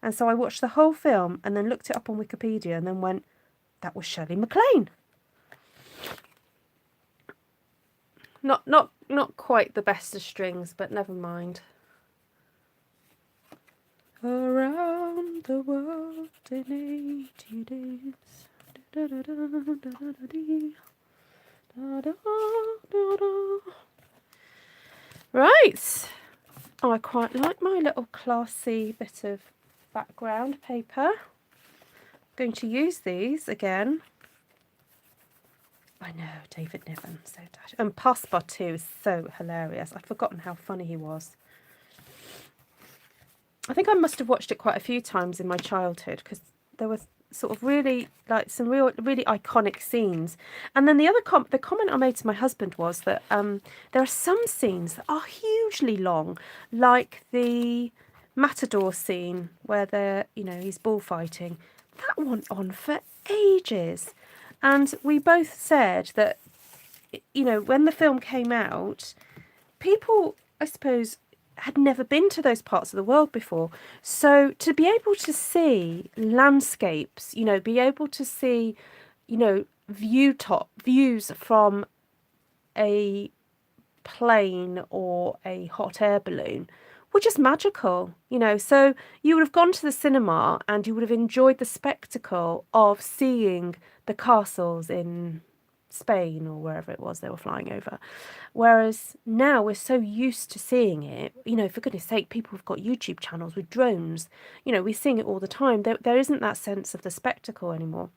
And so I watched the whole film and then looked it up on Wikipedia and then went, that was Shirley MacLaine. Not quite the best of strings, but never mind. Around the world in 80 days. Da, da, da, da, da, da, dee. Da, da, da, da. Right. Oh, I quite like my little classy bit of background paper. I'm going to use these again. I know, David Niven, so dash. And Passepartout is so hilarious. I'd forgotten how funny he was. I think I must have watched it quite a few times in my childhood because there was sort of really like some really iconic scenes. And then the other the comment I made to my husband was that there are some scenes that are hugely long, like the Matador scene where they're, you know, he's bullfighting. That went on for ages. And we both said that, you know, when the film came out, people, I suppose, had never been to those parts of the world before. So to be able to see landscapes, you know, be able to see, you know, views from a plane or a hot air balloon were just magical, you know. So you would have gone to the cinema and you would have enjoyed the spectacle of seeing the castles in Spain or wherever it was they were flying over. Whereas now we're so used to seeing it, you know, for goodness sake, people have got YouTube channels with drones, you know, we're seeing it all the time. There isn't that sense of the spectacle anymore.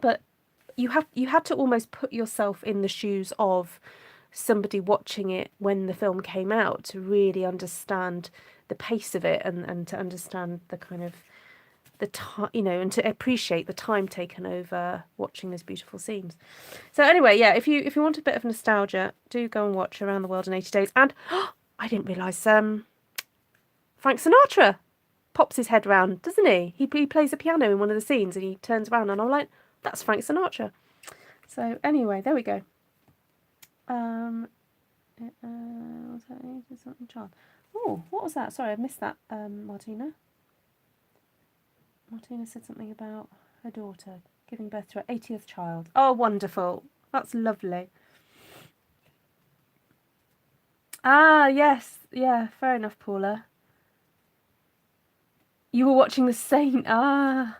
But you had to almost put yourself in the shoes of somebody watching it when the film came out to really understand the pace of it and to understand the kind of the time, you know, and to appreciate the time taken over watching those beautiful scenes. So anyway, yeah, if you want a bit of nostalgia, do go and watch Around the World in 80 Days. And I didn't realise Frank Sinatra pops his head round, doesn't he? He plays a piano in one of the scenes and he turns around and I'm like, that's Frank Sinatra. So anyway, there we go. Was that something child? Oh, what was that? Sorry, I missed that, Martina. Martina said something about her daughter giving birth to her 80th child. Oh, wonderful. That's lovely. Ah, yes. Yeah, fair enough, Paula. You were watching the Saint. Ah.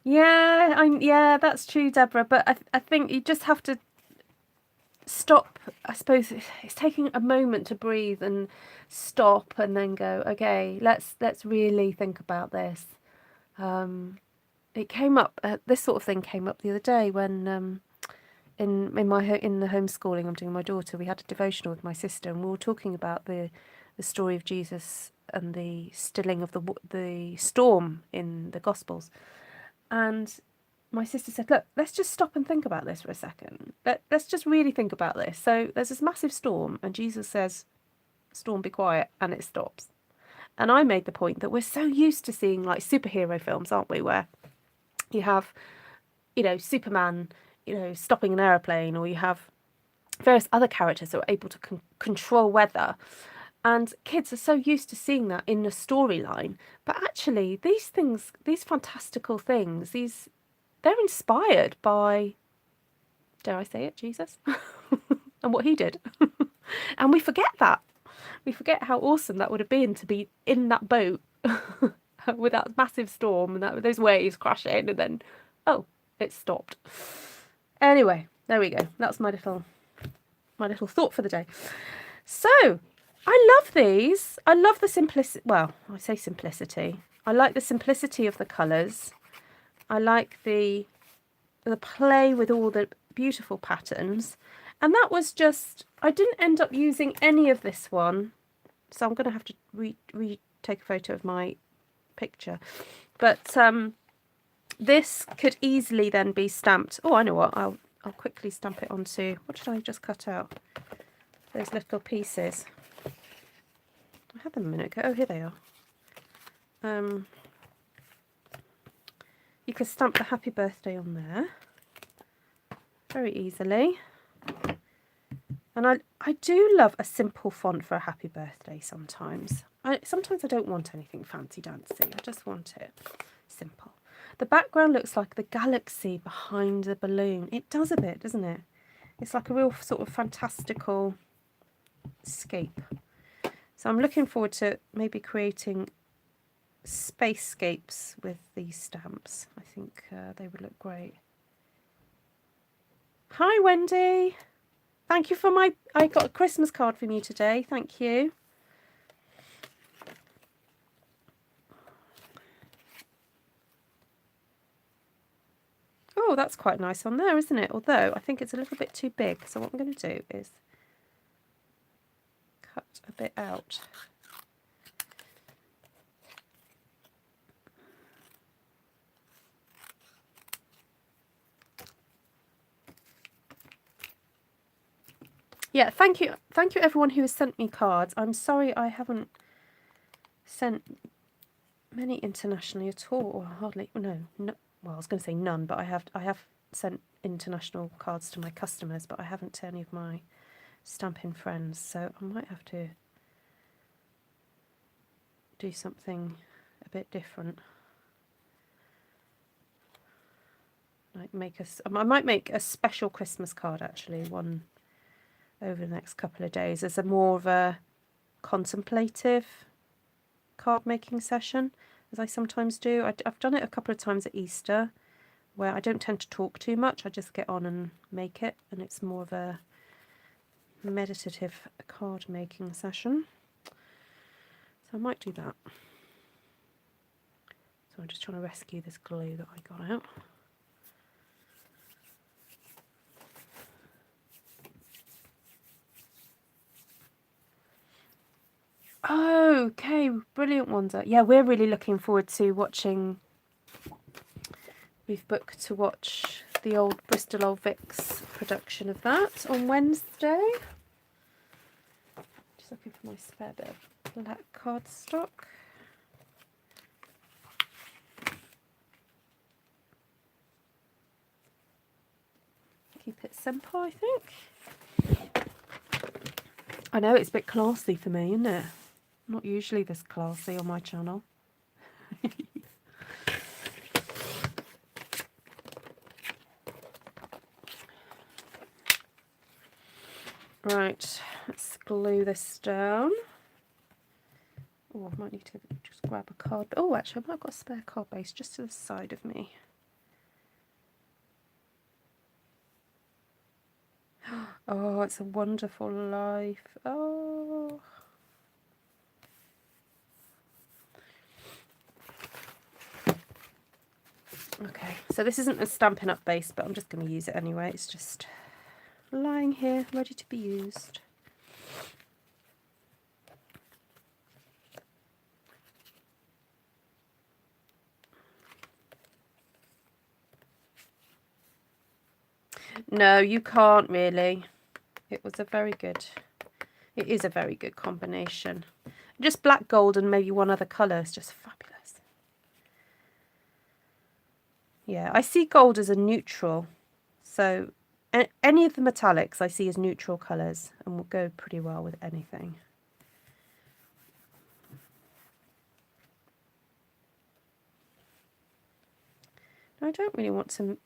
Yeah, yeah, that's true, Deborah. But I think you just have to stop. I suppose it's taking a moment to breathe and stop and then go, okay, let's really think about this. It came up, this sort of thing came up the other day when in the homeschooling I'm doing my daughter, we had a devotional with my sister and we were talking about the story of Jesus and the stilling of the storm in the Gospels. And my sister said, look, let's just stop and think about this for a second. Let's just really think about this. So there's this massive storm and Jesus says, storm, be quiet, and it stops. And I made the point that we're so used to seeing like superhero films, aren't we, where you have, you know, Superman, you know, stopping an aeroplane, or you have various other characters that are able to control weather. And kids are so used to seeing that in the storyline. But actually, these things, these fantastical things, they're inspired by, dare I say it, Jesus, and what he did. And we forget that. We forget how awesome that would have been to be in that boat with that massive storm and those waves crashing, and then, oh, it stopped. Anyway, there we go. That's my little thought for the day. So, I love these. I love the simplicity. Well, I say simplicity. I like the simplicity of the colours. I like the play with all the beautiful patterns. And that was just, I didn't end up using any of this one. So I'm going to have to retake a photo of my picture. But this could easily then be stamped. Oh, I know what, I'll quickly stamp it onto, what did I just cut out? Those little pieces. I had them a minute ago. Oh, here they are. You could stamp the happy birthday on there very easily. And I do love a simple font for a happy birthday sometimes. Sometimes I don't want anything fancy dancy. I just want it simple. The background looks like the galaxy behind the balloon. It does a bit, doesn't it? It's like a real sort of fantastical scape. So I'm looking forward to maybe creating spacescapes with these stamps. I think they would look great. Hi Wendy, thank you for I got a Christmas card from you today, thank you. Oh, that's quite nice on there, isn't it? Although I think it's a little bit too big, so what I'm going to do is cut a bit out. Yeah, thank you everyone who has sent me cards. I'm sorry I haven't sent many internationally at all, or hardly. No, well, I was going to say none, but I have sent international cards to my customers, but I haven't to any of my stamping friends. So I might have to do something a bit different. Like I might make a special Christmas card actually, one over the next couple of days as a more of a contemplative card making session, as I sometimes do. I've done it a couple of times at Easter, where I don't tend to talk too much. I just get on and make it, and it's more of a meditative card making session. So I might do that. So I'm just trying to rescue this glue that I got out. Okay, brilliant, Wanda. Yeah, we're really looking forward to watching. We've booked to watch the old Bristol Old Vics production of that on Wednesday. Just looking for my spare bit of black cardstock. Keep it simple, I think. I know it's a bit classy for me, isn't it? Not usually this classy on my channel. Right, let's glue this down. Oh, I might need to just grab a card. Oh, actually, I might have got a spare card base just to the side of me. Oh, It's a Wonderful Life. Oh. Okay, so this isn't a Stampin' Up base, but I'm just going to use it anyway. It's just lying here, ready to be used. No, you can't really. It is a very good combination. Just black, gold, and maybe one other colour is just fabulous. Yeah, I see gold as a neutral. So any of the metallics I see as neutral colours and will go pretty well with anything. I don't really want to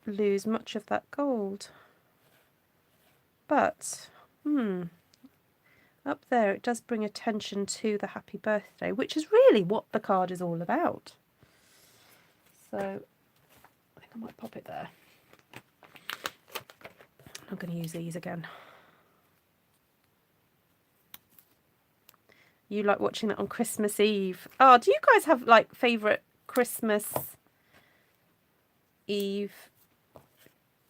lose much of that gold. But, up there it does bring attention to the happy birthday, which is really what the card is all about. So, I think I might pop it there. I'm going to use these again. You like watching that on Christmas Eve. Oh, do you guys have like favourite Christmas Eve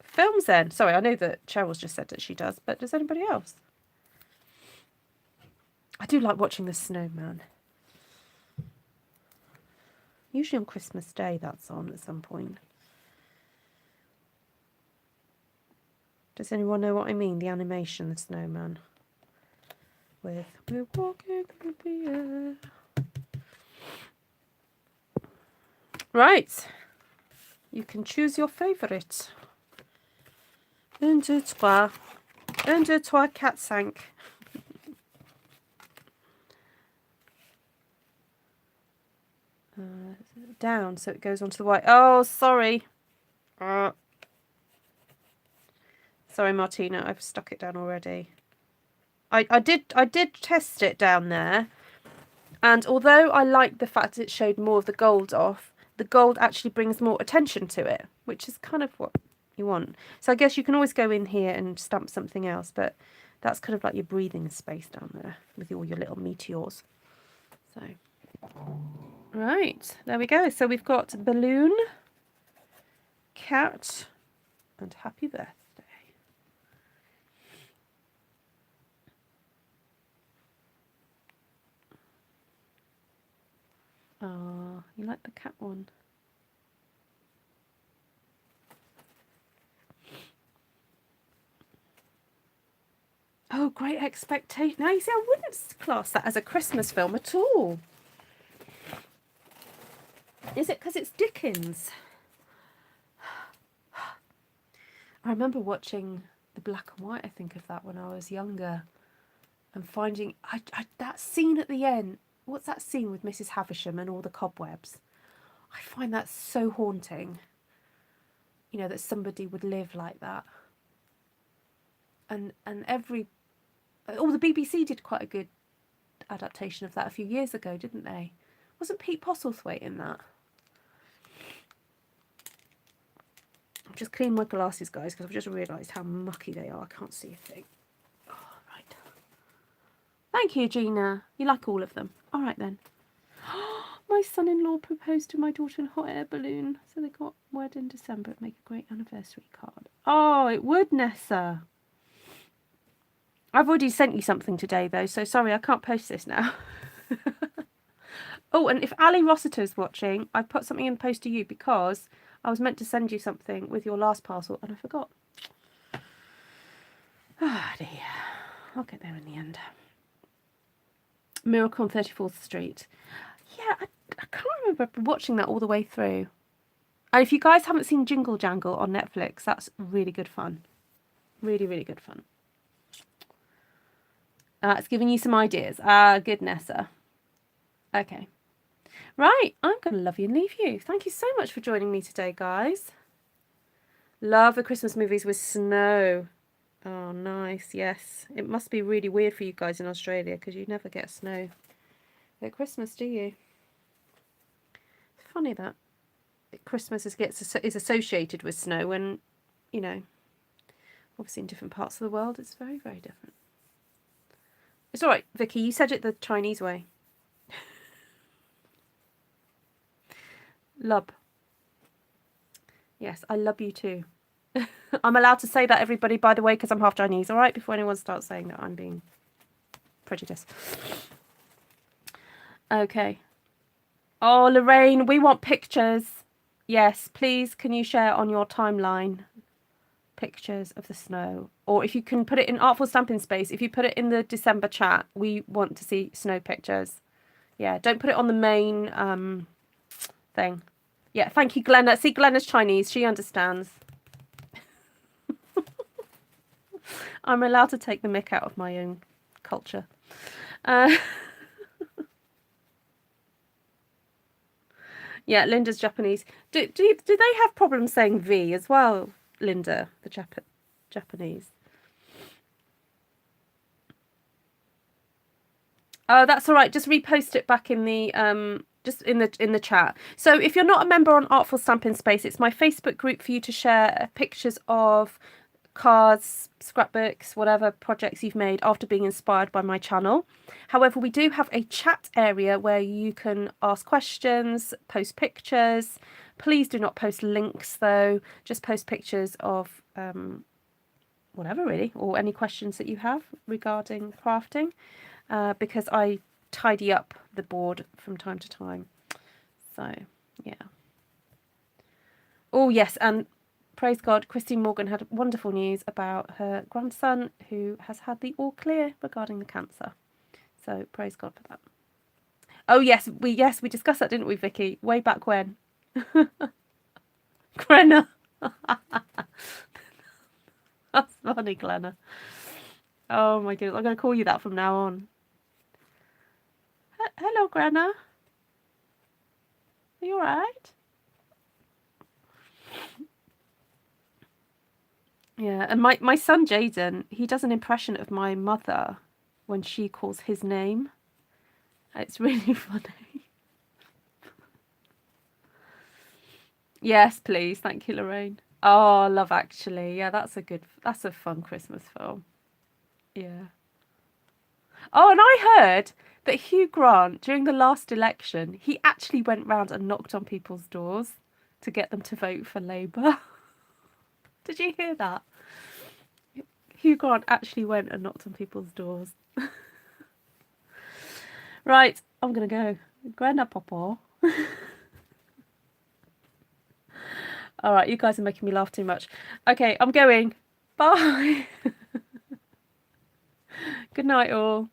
films then. Sorry, I know that Cheryl's just said that she does, but does anybody else? I do like watching the snowman. Usually on Christmas Day that's on at some point. Does anyone know what I mean? The animation, the snowman. With we're walking through the air. Right. You can choose your favourite. Un, deux, trois. Un, deux, trois, quatre, cinq. Down, so it goes onto the white. Oh, sorry. Sorry, Martina, I've stuck it down already. I did test it down there, and although I liked the fact that it showed more of the gold off, the gold actually brings more attention to it, which is kind of what you want. So I guess you can always go in here and stamp something else, but that's kind of like your breathing space down there with all your little meteors. So, right, there we go. So we've got balloon, cat, and happy birthday. Oh, you like the cat one? Oh, Great Expectation. Now, you see, I wouldn't class that as a Christmas film at all. Is it because it's Dickens? I remember watching the black and white, I think, of that when I was younger, and finding that scene at the end. What's that scene with Mrs. Havisham and all the cobwebs? I find that so haunting. You know, that somebody would live like that. And the BBC did quite a good adaptation of that a few years ago, didn't they? Wasn't Pete Postlethwaite in that? I've just cleaned my glasses, guys, because I've just realised how mucky they are. I can't see a thing. Oh, right. Thank you, Gina. You like all of them. All right, then. My son-in-law proposed to my daughter in a hot air balloon, so they got wed in December. It'd make a great anniversary card. Oh, it would, Nessa. I've already sent you something today, though, so sorry, I can't post this now. Oh, and if Ali Rossiter's watching, I put something in the post to you because I was meant to send you something with your last parcel, and I forgot. Ah, dear. I'll get there in the end. Miracle on 34th Street. Yeah, I can't remember watching that all the way through. And if you guys haven't seen Jingle Jangle on Netflix, that's really good fun. Really, really good fun. It's giving you some ideas. Good, Nessa. Okay. Right, I'm going to love you and leave you. Thank you so much for joining me today, guys. Love the Christmas movies with snow. Oh, nice. Yes. It must be really weird for you guys in Australia because you never get snow at Christmas, do you? It's funny that Christmas is associated with snow when, you know, obviously in different parts of the world, it's very, very different. It's all right, Vicky. You said it the Chinese way. Love. Yes, I love you too. I'm allowed to say that, everybody, by the way, because I'm half Chinese, all right? Before anyone starts saying that I'm being prejudiced. Okay. Oh, Lorraine, we want pictures. Yes, please, can you share on your timeline pictures of the snow? Or if you can put it in Artful Stampin Space, if you put it in the December chat, we want to see snow pictures. Yeah, don't put it on the main thing. Yeah, thank you, Glenna. See, Glenna's Chinese. She understands. I'm allowed to take the mick out of my own culture. Yeah, Linda's Japanese. Do they have problems saying V as well, Linda, the Japanese? Oh, that's all right. Just repost it back in the just in the chat. So if you're not a member on Artful Stampin Space, it's my Facebook group for you to share pictures of cards, scrapbooks, whatever projects you've made after being inspired by my channel. However, we do have a chat area where you can ask questions, post pictures. Please do not post links though, just post pictures of whatever really, or any questions that you have regarding crafting, because I tidy up the board from time to time. So yeah. Oh yes, and praise God, Christine Morgan had wonderful news about her grandson who has had the all clear regarding the cancer. So praise God for that. Oh yes, we discussed that, didn't we, Vicky? Way back when. Glenna. That's funny, Glenna. Oh my goodness, I'm going to call you that from now on. Hello, Glenna. Are you alright? Yeah, and my son Jaden, he does an impression of my mother when she calls his name. It's really funny. Yes, please. Thank you, Lorraine. Oh, Love Actually. Yeah, that's a fun Christmas film. Yeah. Oh, and I heard that Hugh Grant, during the last election, he actually went round and knocked on people's doors to get them to vote for Labour. Did you hear that? Hugh Grant actually went and knocked on people's doors. Right, I'm going to go. Grandpa Papa. All right, you guys are making me laugh too much. Okay, I'm going. Bye. Good night, all.